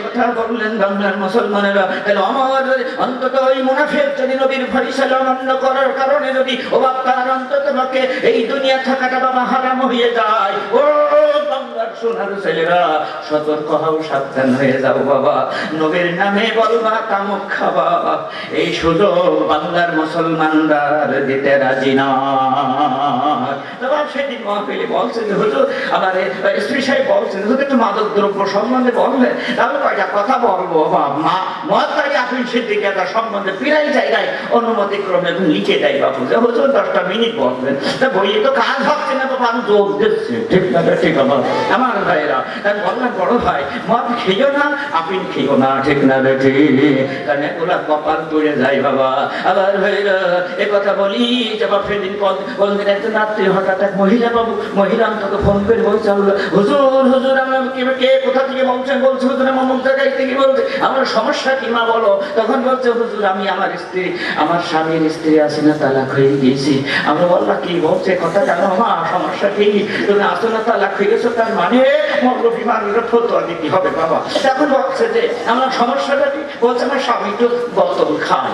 কথা বললেন বাংলার মুসলমানেরা, তাহলে আমার অন্তত ওই মুনাফিক যদি নবীর ফয়সালা অমান্য করার কারণে যদি ও বাবার অন্তত আমাকে এই দুনিয়া থাকাটা বাবা হারাম হয়ে যায়, ও বাংলার সোনার ছেলেরা সতর্ক হও, সাবধান হয়ে যাও বাবা। নবীর নামে বলবা কামক খাবা, এই সুযোগ বাংলার মুসলমানরা দিতে রাজি না। সেদিন মহাপেলে বলছে যে হুজুর আমার স্ত্রী সাহেব বলছেন হুজুর একটু মাদক দ্রব্য সম্বন্ধে বলবেন, তাহলে কয়টা কথা বলবো। মা মহাত্মারি আফিন সিদ্দিকী তার সম্বন্ধে প্রায় জায়গায় অনুমতি ক্রমে লিখে দেয় বাবু যে হুজুর 10টা মিনিট বলবেন। তা বইয়ে তো কাজ হচ্ছে না বাবা, আমি যোগ দিচ্ছি, ঠিক না ঠিক? আমার ভাইরা তাই বললাম বড় ভাই মদ খেয়েও না আফিন খেয়েও না, ঠিক না ঠিক? কারণ এগুলা কপাল পড়ে যায় বাবা। আবার ভাইরা এ কথা বলি জবাব সেদিন বললেন একজন রাত্রি হঠাৎ এক মহিলা বাবু, মহিলা আমাকে ফোন করে বলছে হুজুর আমাকে কে কোথা থেকে বলছেন? বলছে হুজুর অমুক জায়গায় থেকে বলছে, আমার সমস্যা কি মা বলো? তখন বলছে হুজুর আমি আমার স্বামীর স্ত্রী আছে না, তালাক হয়ে গিয়েছি। আমরা বললাম কি বলছে কথা জানো মা, সমস্যা কি? তুমি আসো না তালাক হয়ে গেছো, তার মানে মৌলবী মানুষের ফতোয়া দিতে হবে বাবা। এখন বলছে যে আমার সমস্যাটা কি? বলছে আমার স্বামী তো বোতল খায়।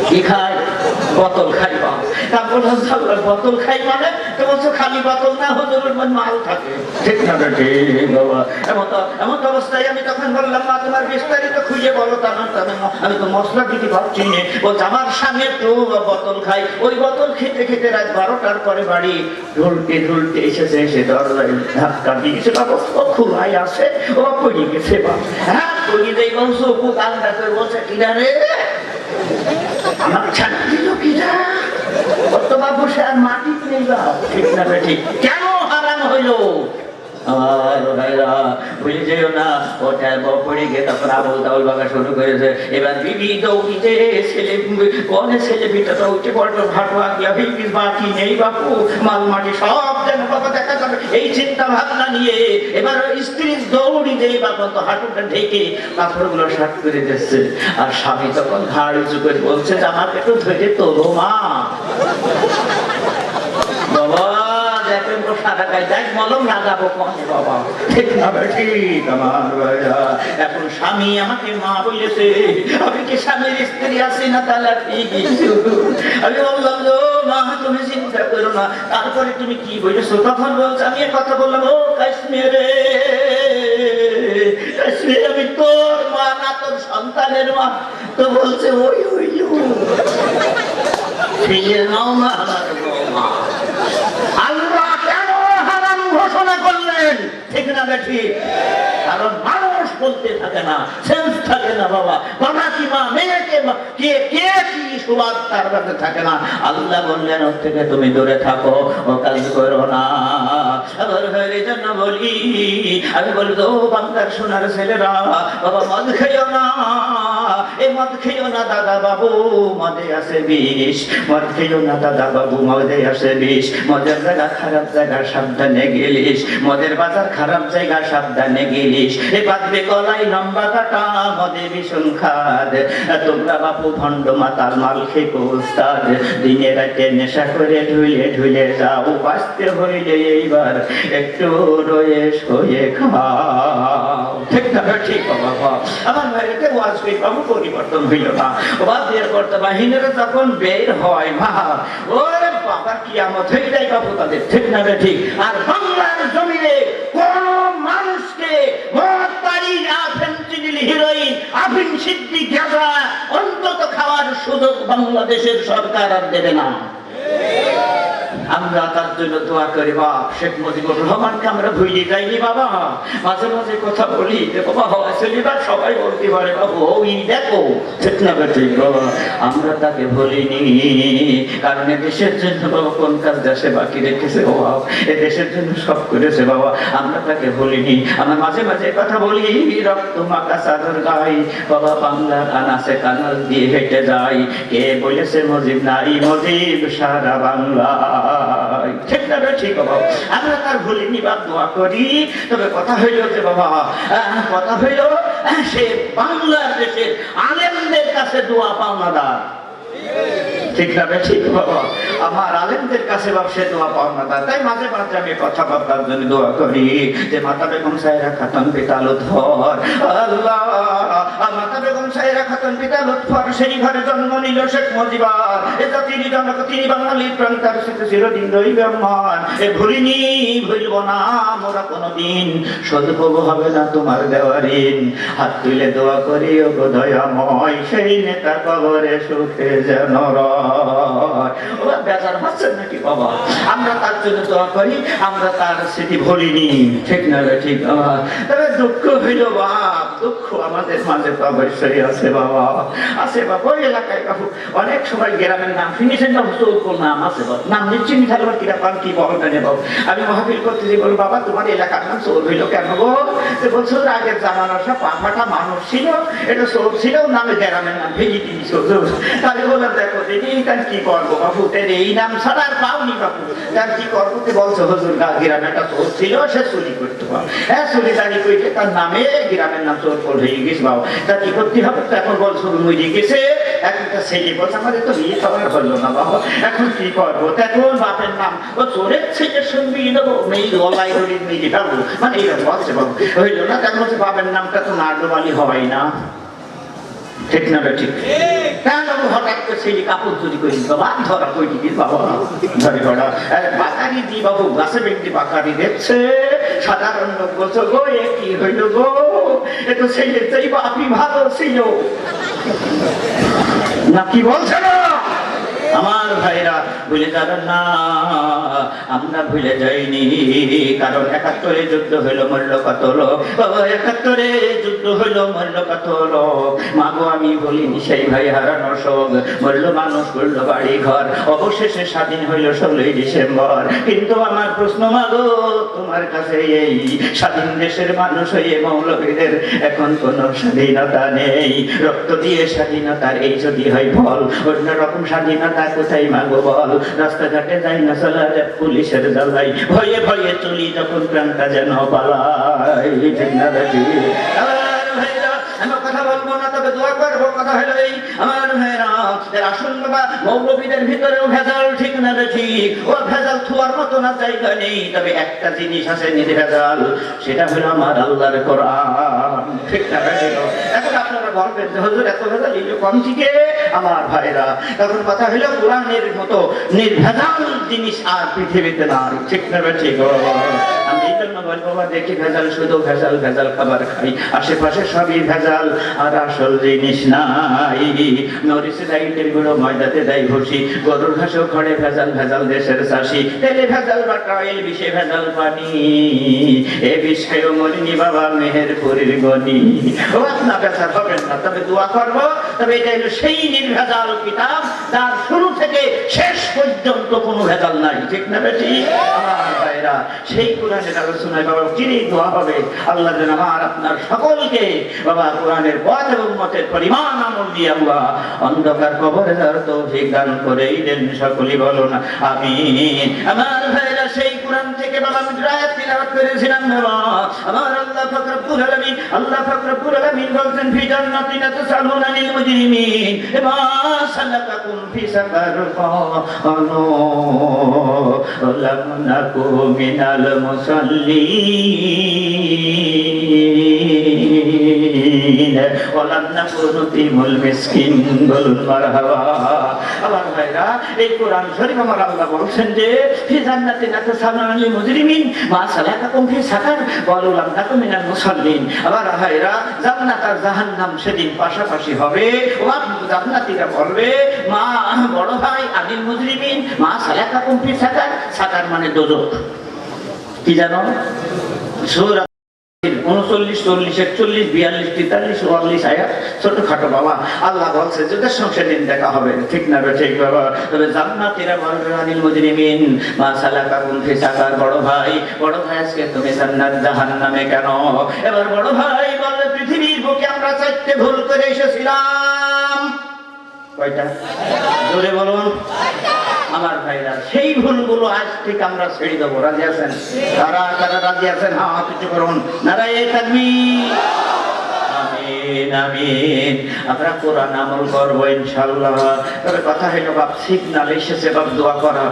কি খায়? বোতল খাই বাবা। তারপর বোতল খাই মানে তো বলছো খালি বোতল না, হুজুরের মাল থাকে, ঠিক না ঠিক বাবা? এমন অবস্থায় আমি তখন বললাম মা তোমার বিস্তারিত খুঁজে বলো। আমি তো মশলা দিতে পারছি না। বলছে আমার স্বামী একটু বোতল খাই, ওই বোতল খেতে খেতে রাত 12টার পরে বাড়ি ঢুলতে এসেছে, এসে দরজায় ধাক্কা দিয়েছে বাবা, ও খুলাই আসে, ও পড়ে গেছে বাবা। হ্যাঁ পড়ে যাই বলছো খুব আলাদা করে বলছে কিনা রে আমার ছাড়া দিল কিনা অথবা বসে আর মাটি নেই বা, ঠিক না ঠিক? কেন হারাম হইলো? আমার ভাইরা বুঝে যেও না, ওটা পড়ে গিয়ে তখন আবল তাবল বাগা শুরু করেছে। এবার বিবি দৌড়িতে ছেলে বিটা উঠে পড়লো, ভাটো আগিয়া ভিড় বাকি নেই বাপু, মাল মাটি সব যেন বাবা দেখা যাবে, এই চিন্তা ভাবনা নিয়ে এবার স্ত্রী দৌড়ি দেয় বাবা তো হাঁটুটা ঢেকে কাপড়গুলো শার্ট করে দিচ্ছে। আর স্বামী তখন ঘাড় উঁচু করে বলছে যে আমাকে একটু ধরে তোলো মা। বাবা দেখেন তো সাদা গায়ে দেখ মলম লাগাবো কনে বাবা, ঠিক না ঠিক? আমার এখন স্বামী আমাকে মা বলেছে, আমি কি স্বামীর স্ত্রী আছি না তালাক হয়ে গেছি? আমি বললাম মা তুমি চিন্তা করো না, তারপরে তুমি কি বলেছো? তখন বলছে আমি কথা বললাম ও কাশ্মীরে, আমি তোর মা না তোর সন্তানের মা, তো বলছে ওই হইল ফিরে নাও না আমার বৌমা। আল্লাহ কেন হারাম ঘোষণা করলেন? ঠিক না বেঠি? কারণ মানুষ বলতে থাকে না, সেন্স থাকে না বাবা। বাবা কি মা, মেয়েকে কে কে কি সুবাদ তার কাছে থাকে না। আল্লাহ বললেন ওর থেকে তুমি দূরে থাকো, ও কাজ করো না। আবার এই জন্য বলি, আমি বলি তো বাংলার সোনার ছেলেরা, বাবা মদ খেয়েও না, এই মদ খেয়েও না দাদা বাবু, মদে আছে বিষ। মদ খেয়েও না দাদা বাবু, মদে আছে বিষ। মদের জায়গা খারাপ জায়গা, সাবধানে গেলিস। মদের বাজার খারাপ জায়গা, সাবধানে গেলিস। এ বাদবে গলায় লম্বা কাটা, মদে ভীষণ খাদ। তোমরা বাপু ভণ্ড মাতাল মাল খেকো উস্তাদ, দিনে রাতে নেশা করে ঢুলে ঢুলে যাও। বাঁচতে হইলে এইবার একটু রয়ে শোয়ে খাও। ঠিক না? ঠিক বাবা। আমার বাড়িতে ওয়াজ করি বাবু, পরিবর্তন হইল না। ওয়াজ দিয়ে করতে বাহিনীরা যখন বের হয় মা, ওরে বাবা কিয়ামত হয়ে যায় বাবু তাদের। ঠিক না? ঠিক। আর বাংলার জমিনে কোন মানুষকে মদ, তারিখ, ফেন্সিডিল, হিরোইন, আফিম, সিদ্ধি, গাঁজা অন্তত খাওয়ার সুযোগ বাংলাদেশের সরকার আর দেবে না। আমরা তার জন্য দোয়া করি। বাপ শেখ মুজিবুর রহমানকে আমরা ভুলে যাইনি বাবা। মাঝে মাঝে কথা বলি যে বাবা হওয়া সবাই বলতে পারে বাবু ওই দেখো। ঠিক না ঠিক বাবা? আমরা তাকে ভুলিনি, কারণ এ দেশের জন্য বাবা কোন কাজ দেশে বাকি রেখেছে বাবা, এ দেশের জন্য সব করেছে বাবা। আমরা তাকে ভুলিনি। আমরা মাঝে মাঝে কথা বলি, রক্ত মাখা চাদর গাই বাবা, বাংলার আনাসে কানাল দিয়ে হেঁটে যাই। কে বলেছে মুজিব নাই, মুজিব সারা বাংলা। ঠিক না ঠিক বাবা? আমরা তার ভুলিনি বা দোয়া করি। তবে কথা হইল যে বাবা, কথা হইল সে বাংলার দেশের আলেমদের কাছে দোয়া পাওনাদার। ঠিক না ঠিক বাবা? আমার আলেমদের কাছে সে দোয়া পাওনাদার। তাই মাঝে মাঝে আমি কথাবার্তার জন্য দোয়া করি যে মাতা বেগম সাহেরা খাতুন পিতা লুৎফর, আল্লাহ মাতা বেগম সাহেরা খাতুন পিতা লুৎফর সেই ঘরে জন্ম নিল শেখ মুজিবার। এটা তিনি জনক, তিনি বাঙালির প্রাণ, তার সাথে চিরদিন রইবে মান। এ ভুলিনি, ভুলব না মোরা কোনদিন, সদভোগ হবে না তোমার দেওয়া ঋণ। হাত তুলে দোয়া করি ও গো দয়াময়, সেই নেতা কবরে সুখে যেন রয়। ওরা বেজার হচ্ছেন নাকি বাবা? আমরা তার জন্য দোয়া করি, আমরা তার স্মৃতি ভুলিনি। ঠিক না ঠিক বাবা? তবে দুঃখ হইল বাপ, দুঃখ আমাদের মাঝে তো অবশ্যই আছে বাবা, আছে বাবা। ওই এলাকায় বাবু অনেক সময় গ্রামের নাম শুনেছেন বাবু, চৌকোর নাম আছে বাবু, নাম নিচ্ছি মিঠাল কিরা পান কি বলবেন বাবু। আমি মহাবীর করতে যে বল বাবা তোমার এলাকার নাম চোর হইল কেন গো? বলছো আগের জামানার সব পাঁচটা মানুষ ছিল, এটা চোর ছিল, নামে গ্রামের নাম ভেঙে দিয়েছ। তাহলে বললাম দেখো দেখি তার কি করবো বাবু, এই নাম ছাড়া আর পাওনি বাবু, তার কি করবো? বলছো হুজুর গ্রামে একটা চোর ছিল, সে চুরি করতে পারো। হ্যাঁ চুরি দাঁড়িয়ে করতে তার নামে গ্রামের নাম চোর পড়ে হয়ে গেছে বাবু। তা কি করতে হবে? এখন বলছো মরে গেছে, একটা ছেলে বলছে আমাদের তো বিয়ে খাবার হলো না বাবা, এখন কি করবো? এখন বাপের নাম ও চোরের ছেলের সঙ্গে দেবো, মেয়ে গলায় ধরে মেয়ে পাবো, মানে এইরকম বলছে বাবু। হইলো না, তখন হচ্ছে বাপের নামটা তো নার্দবালি হয় না। ঠিক না ঠিক? হঠাৎ করে ছেলে কাপড় চুরি করে বাবা, ধরা কই দিবি বাবা, ধরে ধরা বাকারি দি বাবু, গাছে ব্যক্তি বাকারি দেখছে। সাধারণ লোক বলছো গো এ কি হইল গো, এ তো ছেলে চাই বাপি ভালো ছিল না, কি বলছে না? আমার ভাইরা ভুলে যাবেন না, আমরা ভুলে যাইনি। কারণ ৭১-এ যুদ্ধ হইল, মূল্য কত লোক, ৭১-এ যুদ্ধ হইল, মূল্য কত লোক। মাগো আমি বলিনি সেই ভাই হারানো শোক, মূল্য মানুষ করলো বাড়ি ঘর, অবশেষে স্বাধীন হইল ১৬ই ডিসেম্বর। কিন্তু আমার প্রশ্ন মাগো তোমার কাছে, এই স্বাধীন দেশের মানুষ হয়ে মৌলবীদের এখন কোন স্বাধীনতা নেই। রক্ত দিয়ে স্বাধীনতার এই যদি হয় ফল, অন্যরকম স্বাধীনতা কোথায় মাগো বল? রাস্তাঘাটে যাই না চলা পুলিশের জ্বালাই, ভয়ে ভয়ে চলি যখন প্রাণটা যেন পালাই। ঠিক না দেখি আমার কথা বলবো না, তবে দোয়া করবো। কথা হলো এই আমার ভাইরা, আসুন বাবা মৌলবীদের ভিতরেও ভেজাল। ঠিক না ঠিক? ও ভেজাল থুয়ার মতো না জায়গা নেই, তবে একটা জিনিস আছে নির্ভেজাল, সেটা হলো আমার আল্লাহর কোরআন। ঠিক না ঠিক? এখন আপনারা বলবেন যে হুজুর এত ভেজাল এই কম থেকে আমার ভাইরা, তখন কথা হলো কোরআনের মতো নির্ভেজাল জিনিস আর পৃথিবীতে নাই। ঠিক না ঠিক? আমি এই জন্য বল বাবা দেখি ভেজাল, শুধু ভেজাল ভেজাল খাবার খাই, আশেপাশে সবই ভেজাল, আর আসল জিনিস নাই। মরিচে দেয় তেল গুঁড়ো, ময়দাতে দেয় ভুসি, গরুর ঘাসও খড়ে ভেজাল ভেজাল দেশের চাষি, তেলে ভেজাল বাটা অয়েল, বিষে ভেজাল পানি, এ বিষ খেয়েও মরিনি বাবা মেহেরপুরের গনি। ও আপনার বেচার হবেন না, তবে দোয়া করবো। তবে এটা হলো সেই নির্ভেজাল কিতাব যার শুরু থেকে শেষ পর্যন্ত কোনো ভেজাল নাই, ঠিক না বেটি? আমার ভাইরা, সেই কোরআনের আলোচনায় বাবা চিনি দোয়া হবে আল্লাহ যেন আমার আপনার সকলকে বাবা কোরআনের পথ এবং মতের পরিমাণ আমল দিয়ে আল্লাহ অন্ধকার কবরে যাওয়ার তৌফিক দান করেই দেন, সকলেই বলুন আমিন। আমার ভাইরা, সেই কোরআন থেকে বাবা আমি আয়াত তিলাওয়াত করেছিলাম বাবা, আমার আল্লাহ পাক রব্বুল আলামিন, আল্লাহ পাক রব্বুল আলামিন বলতেন ফি জান্নাতিন তাসালুনা লিল মুজরিমিন মা সালাকাকুম ফি সাকার ক্বালু লাম নাকু মিনাল মুসাল্লিন ওয়া লাম নাকু নুতিমুল মিসকিন, বলুন মারহাবা। আমার ভাইরা, এই কোরআন শরীফ আমার আল্লাহ বলছেন যে ফি জান্নাতিন তাসালুনা লিল মুজরিমিন মা সালাকাকুম ফি সাকার ক্বালু লাম নাকু মিনাল মুসাল্লিন। আমার ভাইরা, জান্নাত আর জাহান্নাম সেদিন পাশাপাশি হবে। ওয়া জান্নাতীরা বলবে মা বড় ভাই আনিল মুজরিমিন মা সালাকাকুম ফি সাকার, সাকার মানে দোজখ। কি জানো? সূরা 39, 40, 41, 42, 43, 44 আয়াত, ছোটখাটো বাবা। আল্লাহ বলছে যে সংসার দিন দেখা হবে, ঠিক না ঠিক বাবা? তবে জান্নাতীরা বলবে আনিল মুজরিমিন মা সালাকাকুম ফি সাকার, বড় ভাই আজকে তুমি জান্নাত জাহান্নামে কেন? এবার বড় ভাই বলবে পৃথিবীর বুকে আমরা 4টে ভুল করে এসেছিলাম। কয়টা? জোরে বলুন। আমার ভাইরা, সেই ভুলগুলো আজ থেকে আমরা ছেড়ে দেবো। রাজি আছেন? কারা কারা রাজি আছেন? হ্যাঁ, কিছু করুন। নারায়ে তাকবীর। আমিন আমিন। আমরা কোরআন আমল করবো ইনশাআল্লাহ। তবে কথা হলো বাপ, সিগন্যাল এসেছে বাপ দোয়া করা।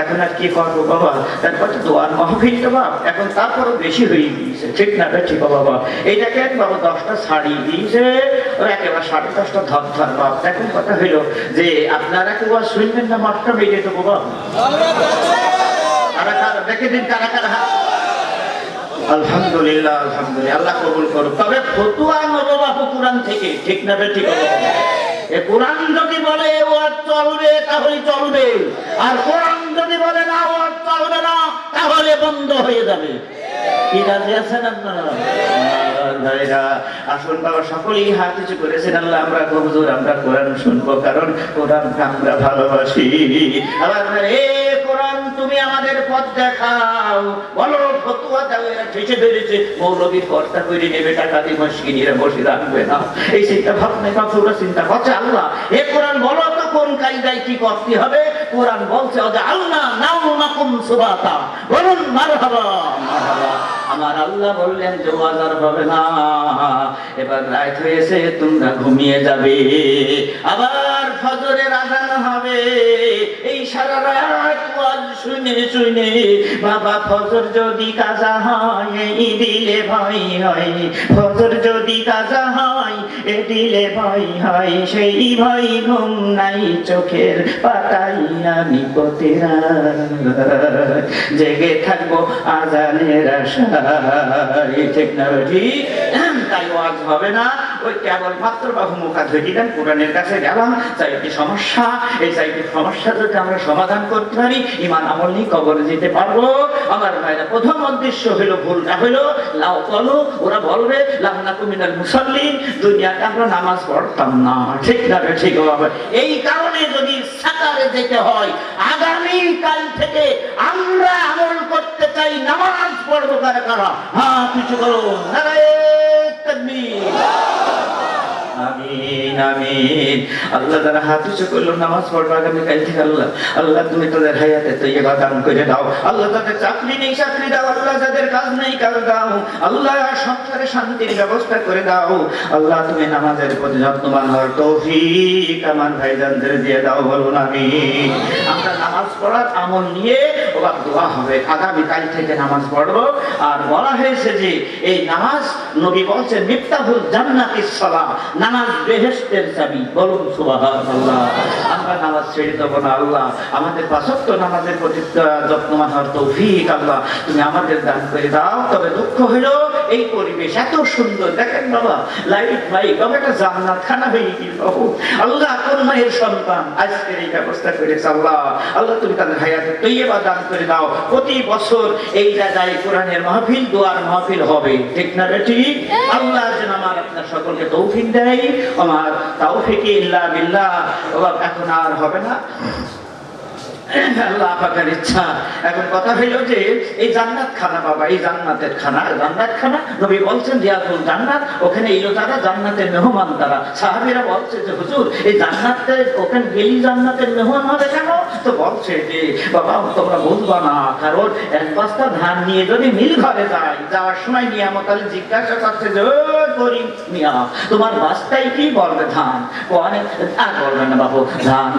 এখন আর কি করবো বাবা? তারপর তো দোয়ার মাহফিল তো বাপ এখন তারপরও বেশি হয়ে গিয়েছে, ঠিক না ঠিক বাবা? এইটাকে বাবা 10টা ছাড়িয়ে দিয়েছে, ওরা একেবারে 10:30টা ধর বাপ। এখন কথা হইলো যে আপনারা কেউ আর শুনবেন না, মাঠটা বেরিয়ে দেবো বাপ। কারা কারা দেখে দিন, কারা কারা? আলহামদুলিল্লাহ আলহামদুলিল্লাহ, আল্লাহ কবুল করুক। তবে ফতুয়া নেবো বাপু কোরআন থেকে, ঠিক না ঠিক? এ কোরআন যদি বলে ও আর চলবে তাহলে চলবে, আর কোরআন যদি বলে না ও আর চলবে না তাহলে বন্ধ হয়ে যাবে। কি রাজি আছেন আপনারা? ভাইরা, আসুন বাবা সকলেই হাত উঁচু করেছেন। আল্লাহ আমরা হুজুর আমরা কোরআন শুনবো, কারণ কোরআনকে আমরা ভালোবাসি। আবার এ কোরআন তুমি আমাদের পথ দেখাও, বলো ফতুয়া দাও। এরা ঠেসে ধরেছে মৌলবীর কর্তা করে নেবে, টাকা দিয়ে মস্কিনীরা বসে রাখবে না, এই চিন্তা ভাবনা কাফুরা চিন্তা করছে। আল্লাহ এ কোরআন বলো তো কোন কায়দায় কি করতে হবে? কোরআন বলছে আল্লাহ নাউমাকুম সুবাতা, বলুন মারহাবা মারহাবা। আমার আল্লাহ বললেন যে ওয়াজ হবে না, এবার রাত হয়েছে তোমরা ঘুমিয়ে যাবে, আবার ফজরের আযান হবে। এই সারা রাত ওয়াজ শুনে শুনে বাবা ফজর যদি কাজা হয় এই দিলে ভয় হয়, ফজর যদি কাজা হয় এ দিলে ভয় হয়, সেই ভয় ঘুম নাই চোখের পাতাই আমি পতেরা জেগে থাকবো আযানের আশায়, ঠিক না ঠিক? তাই ওয়াজ হবে না, ওই কেবল মাত্র বাবু মুখা ধরে দেন কোরআনের কাছে গেলাম, চাইটি সমস্যা, এই চাইটি সমস্যা যদি আমরা সমাধান করতে পারি ঈমান আমল নিয়ে কবরে যেতে পারবো। আমার ভাইরা, প্রথম উদ্দেশ্য হলো ভুলটা হলো লাউ কলু, ওরা বলবে লাম নাকু মিনাল মুসাল্লিন, দুনিয়াতে আমরা নামাজ পড়তাম না, ঠিক না ঠিক বাবা? এই কারণে যদি সাকারে যেতে হয়, আগামী কাল থেকে আমরা আমল করতে চাই, নামাজ পড়বো কারা কারা? হ্যাঁ কিছু করো। নারায়ে তাকবীর। আমিন আমিন। আল্লাহ যারা হাত উঁচু করলো নামাজ পড়বো আগামীকাল থেকে, আল্লাহ আল্লাহ তুমি তাদের হায়াতে তৈয়বা দান করে দাও। আল্লাহ তাদের চাকরি নেই চাকরি দাও, আল্লাহ যাদের কাজ নেই কাজ দাও, আল্লাহ সংসারে শান্তির ব্যবস্থা করে দাও। আল্লাহ তুমি নামাজের প্রতি যত্নবান হওয়ার তৌফিক আমার ভাইজানদের দিয়ে দাও, বলুন আমিন। আমরা নামাজ পড়ার আমল নিয়ে ওবার দোয়া হবে, আগামীকাল থেকে নামাজ পড়বো। আর বলা হয়েছে যে এই নামাজ নবী বলছেন মিফতাহুল জান্নাতিস সালাহ, নামাজ বেহেশতের চাবি। বলুন সুবহানাল্লাহ। আমরা নামাজ ছেড়ে দেবো না আল্লাহ, আমাদের পাঁচ ওয়াক্ত নামাজের প্রতি যত্নবান হওয়ার তৌফিক আল্লাহ তুমি আমাদের দান করে দাও। তবে দুঃখ হলো এই পরিবেশ এত সুন্দর, দেখেন বাবা লাইট মাইক, বাবা একটা জান্নাত খানা হয়ে গেল বাবু। আল্লাহ কোন মায়ের সন্তান আজকের এই ব্যবস্থা করেছে আল্লাহ, আল্লাহ তুমি তাদের হায়াতে তৈয়বা দান করে দাও। প্রতি বছর এই জায়গায় কোরআনের মাহফিল, দোয়ার মাহফিল হবে, ঠিক না ঠিক? আল্লাহ যেন আমার আপনার সকলকে তৌফিক দেয়। আমার তাওফিকে ইল্লা বিল্লাহ। এখন আর হবে না, আল্লাহ পাকের ইচ্ছা। এখন কথা হইলো যে এই জান্নাত খানা বাবা, এই জান্নাতের খানা, জান্নাত খানা নবী বলছেন রিয়াজুল জান্নাত, ওখানে এলো তারা জান্নাতের মেহমান। তারা সাহাবীরা বলছে যে হুজুর এই জান্নাতে ওখানে গেলি জান্নাতের মেহমান হবে কেন? তো বলছে যে বাবা তোমরা বুঝবা না, কারণ এক বস্তা ধান নিয়ে যদি মিল ঘরে যায়, যাওয়ার সময় নিয়ামত আলী জিজ্ঞাসা করছে যে করিম মিয়া তোমার বাস্তায় কি বলবে ধান? অনেক আর বলবে না বাবু ধান।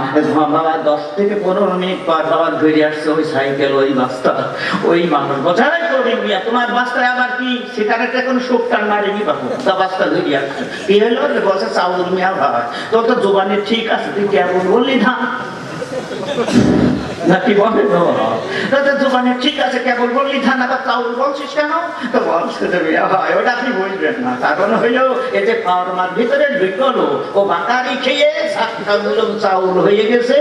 বাবা 10 থেকে 15 মিনিট বাবার ঘুরে আসছে ওই সাইকেল, ওই বাস্তা, ওই মানুষ বোঝাই করিম মিয়া তোমার বাস্তায় আবার কি সিগারেটে কোনো সুখ টান মারেনি বাবু, তা বাস্তা ঘুরে আসছে। কি হলো? বলছে চাউল মিয়া ভাই তোর তো জোবানে ঠিক আছে, তুই কেমন বললি ধান নাকি বলে দোকানে ঠিক আছে কেবল বললি ধান, আবার চাউল বলছিস কেন? তো বলছে ভাই ওটা আপনি বলবেন না, কারণ হইলো এই যে ফার্মার ভিতরে ঢুকলো ও বাতারি খেয়ে চাউল হয়ে গেছে,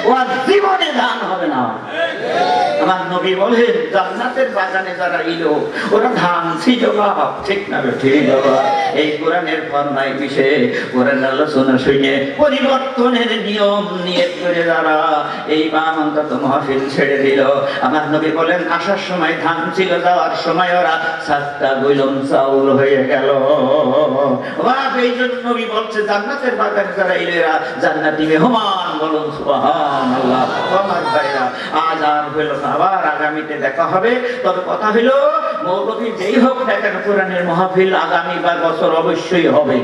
ও আর জীবনে ধান হবে না। আমার নবী বলেন জান্নাতের বাগানে যারা এলো ওরা ধান ছিল না, ঠিক না ঠিক বাবা? এই কোরআনের ফরমাই বিষে কোরআন আলোচনা শুনে পরিবর্তনের নিয়ম নিয়ত করে যারা এই অন্তত মাহফিল ছেড়ে দিল, আমার নবী বলেন আসার সময় ধান ছিল, যাওয়ার সময় ওরা 7টা গইলম চাউল হয়ে গেল। এই জন্য নবী বলছে জান্নাতের বাগানে যারা এলেরা জান্নাতি মেহমান। বলুন সুবহানাল্লাহ। আমার ভাইরা আজ আর হইল না, আবার আগামীতে দেখা হবে। তবে কথা হইলো মৌলবী যেই হোক না কেন কোরআনের মাহফিল আগামী বছর অবশ্যই হবে।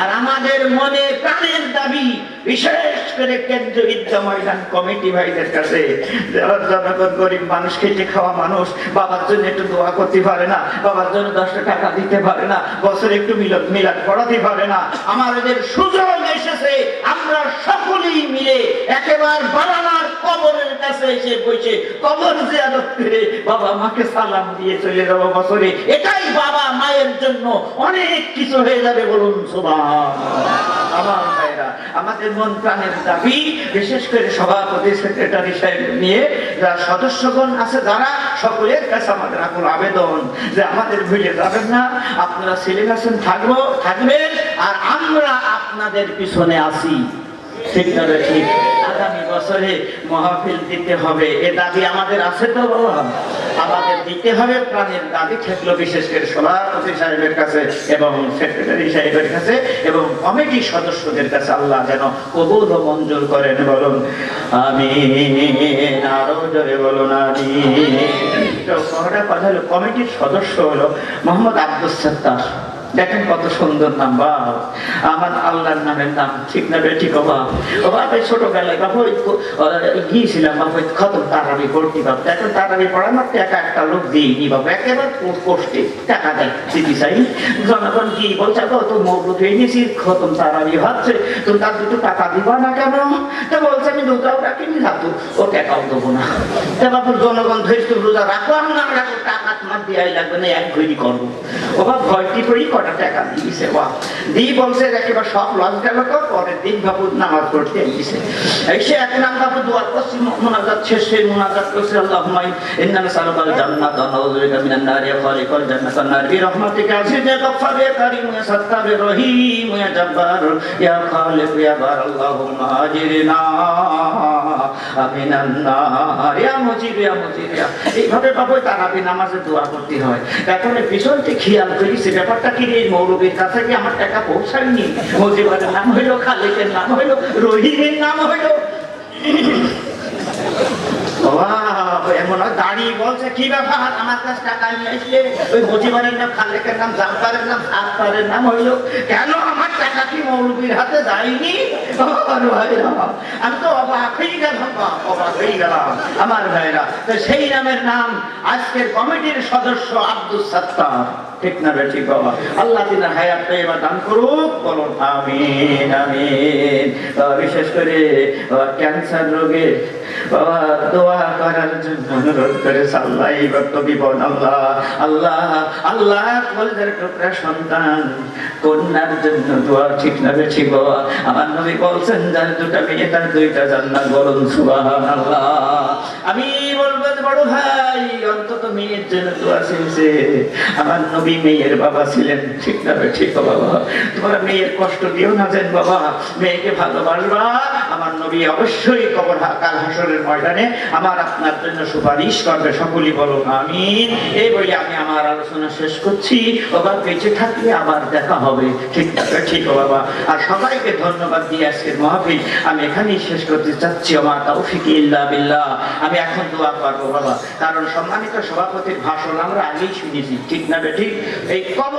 আর আমাদের মনে প্রাণের দাবি বিশেষ করে কেন্দ্রীয় ঈদগাহ ময়দান কমিটি ভাইদের কাছে, যারা জনগণ গরিব মানুষ, খেটে খাওয়া মানুষ, বাবার জন্য একটু দোয়া করতে পারে না, বাবার জন্য 10 টাকা দিতে পারে না, বছরে একটু মিলাদ পড়াতে পারে না, আমাদের সুযোগ এসেছে আমরা সকলেই মিলে একেবারে বানানার কবরের কাছে এসে বসে কবর জিয়ারত করে বাবা মাকে সালাম দিয়ে চলে যাবো বছরে। এটাই বাবা মায়ের জন্য অনেক কিছু হয়ে যাবে। বলুন সুবহানাল্লাহ। আমার ভাইরা আমাদের মন প্রাণের দাবি, বিশেষ করে সভাপতি সেক্রেটারি সাহেব নিয়ে যারা সদস্যগণ আছে যারা, সকলের কাছে আমাদের আকুল আবেদন যে আমাদের ভুলে যাবেন না, আপনারা ছেলে আছেন থাকবেন, আর আমরা আপনাদের পিছনে আছি, ঠিক না ঠিক? আগামী বছরে মাহফিল দিতে হবে, এ দাবি আমাদের আছে তো বাবা? আমাদের দিতে হবে। প্রাণের দাবি থাকলো বিশেষ করে সভাপতি সাহেবের কাছে এবং সেক্রেটারি সাহেবের কাছে এবং কমিটির সদস্যদের কাছে আল্লাহ যেন কবুল ও মঞ্জুর করেন। বলুন আমিন। আরো জোরে বলুন আমিন। তো কথা হলো কমিটির সদস্য হলো মোহাম্মদ আব্দুস সাত্তার। দেখেন কত সুন্দর নাম, বা আমার আল্লাহর নামের নাম, ঠিক না বেটি? বাবা ছোটবেলায় বাবা গিয়েছিলাম বাবা খতম তারাবি পড়তে বাবা, এখন তারাবি পড়ানোর টাকা একটা লোক দিইনি বাবা, একেবারে পোস্টে টাকা দেয় দিদি চাই। জনগণ কি বলছে তো মৌলুদ হয়ে গেছি, খতম তারাবি ভাবছে, তুমি তার দুটো টাকা দিবা না কেন? তা বলছে আমি রোজাও রাখিনি, রাখতো ও টাকাও দেবো না। তা বাবু জনগণ ধরে রোজা রাখো আর না রাখো, টাকা তোমার দেওয়াই লাগবে না, এক ঘড়ি করবো। ওবা ভয়টি করি টাকা দিয়েছে দিয়ে বলছে একেবারে সব লস গেল। তো পরের দিন বাবু নামাজ পড়তে দিয়েছে, এসে এক নাম বাবু দোয়া করছি, মোনাজাত শেষে মোনাজাত করছে আল্লাহুম্মা ইন্না নাসআলুকাল জান্নাত ওয়া নাউযু বিকা মিনান নার ইয়া খালিকাল জান্নাত ওয়ান নার বিরহমাতিকা আজিজ ইয়া গফফার ইয়া কারীম ইয়া সাত্তার ইয়া রহিম ইয়া জাব্বার ইয়া খালিক ইয়া বার আল্লাহুম্মা আজিরনা মিনান নার ইয়া মুজিব ইয়া মুজিব। এইভাবে বাবু তারাবি নামাজে দোয়া করতে হয়। এখন পিছনতে খেয়াল করি সে ব্যাপারটা কি, এই মৌলবীর কাছে কি আমার টাকা পৌঁছায়নি? মজিবের নাম হইলো, খালিকের নাম হইলো, রহিমের নাম হইলো। এমন দাঁড়িয়ে বলছে কি ব্যাপার আমার কাছে টাকা নিয়ে আসলে? ওই মজিবের নাম, খালেকের নাম, জাফারের নাম, সাত্তারের নাম হইলো, কেন আমার টাকা কি মৌলবীর হাতে যায়নি আমার ভাইরা, আমি তো অবাক হয়ে গেলাম, অবাক হয়ে গেলাম আমার ভাইরা। তো সেই নামের নাম আজকের কমিটির সদস্য আব্দুল সাত্তার, ঠিক না ঠিক বাবা? আল্লাহ তিনি হায়াত এবার দান করুক, বলুন আমিন আমিন। বিশেষ করে ক্যান্সার রোগে বাবা দোয়া করার জন্য অনুরোধ করেছে। আল্লাহ এই বিপদ, আল্লাহ আল্লাহ আল্লাহ কলেজের টুকরা সন্তান কন্যার জন্য দোয়া, ঠিক না ঠিক বাবা? আমার নবী বলছেন যার দুটা মেয়ে তার দুইটা জান্নাত, বলুন সুবহানাল্লাহ। আমি বলবো বড় ভাই অন্তত মেয়ের জন্য দোয়া চেয়েছে। আমার নবী মেয়ের বাবা ছিলেন, ঠিক না ঠিক বাবা? তোমরা মেয়ের কষ্ট দিও না যেন বাবা, মেয়েকে ভালোবাসবা। আমার নবী অবশ্যই কবর কাল হাসরের ময়দানে আমার আপনার জন্য সুপারিশ করবে, সকলেই বলো আমিন। এই বলে আমি আমার আলোচনা শেষ করছি। বাবা বেঁচে থাকলে আবার দেখা হবে, ঠিক আছে ঠিক বাবা? আর সবাইকে ধন্যবাদ দিয়ে আজকের মাহফিল আমি এখানেই শেষ করতে চাচ্ছি। আমার তৌফিক ইল্লা বিল্লাহ। আমি এখন দোয়া করবো বাবা, কারণ সম্মানিত সভাপতির ভাষণ আমরা আগেই শুনেছি, ঠিক না ঠিক? এই কবর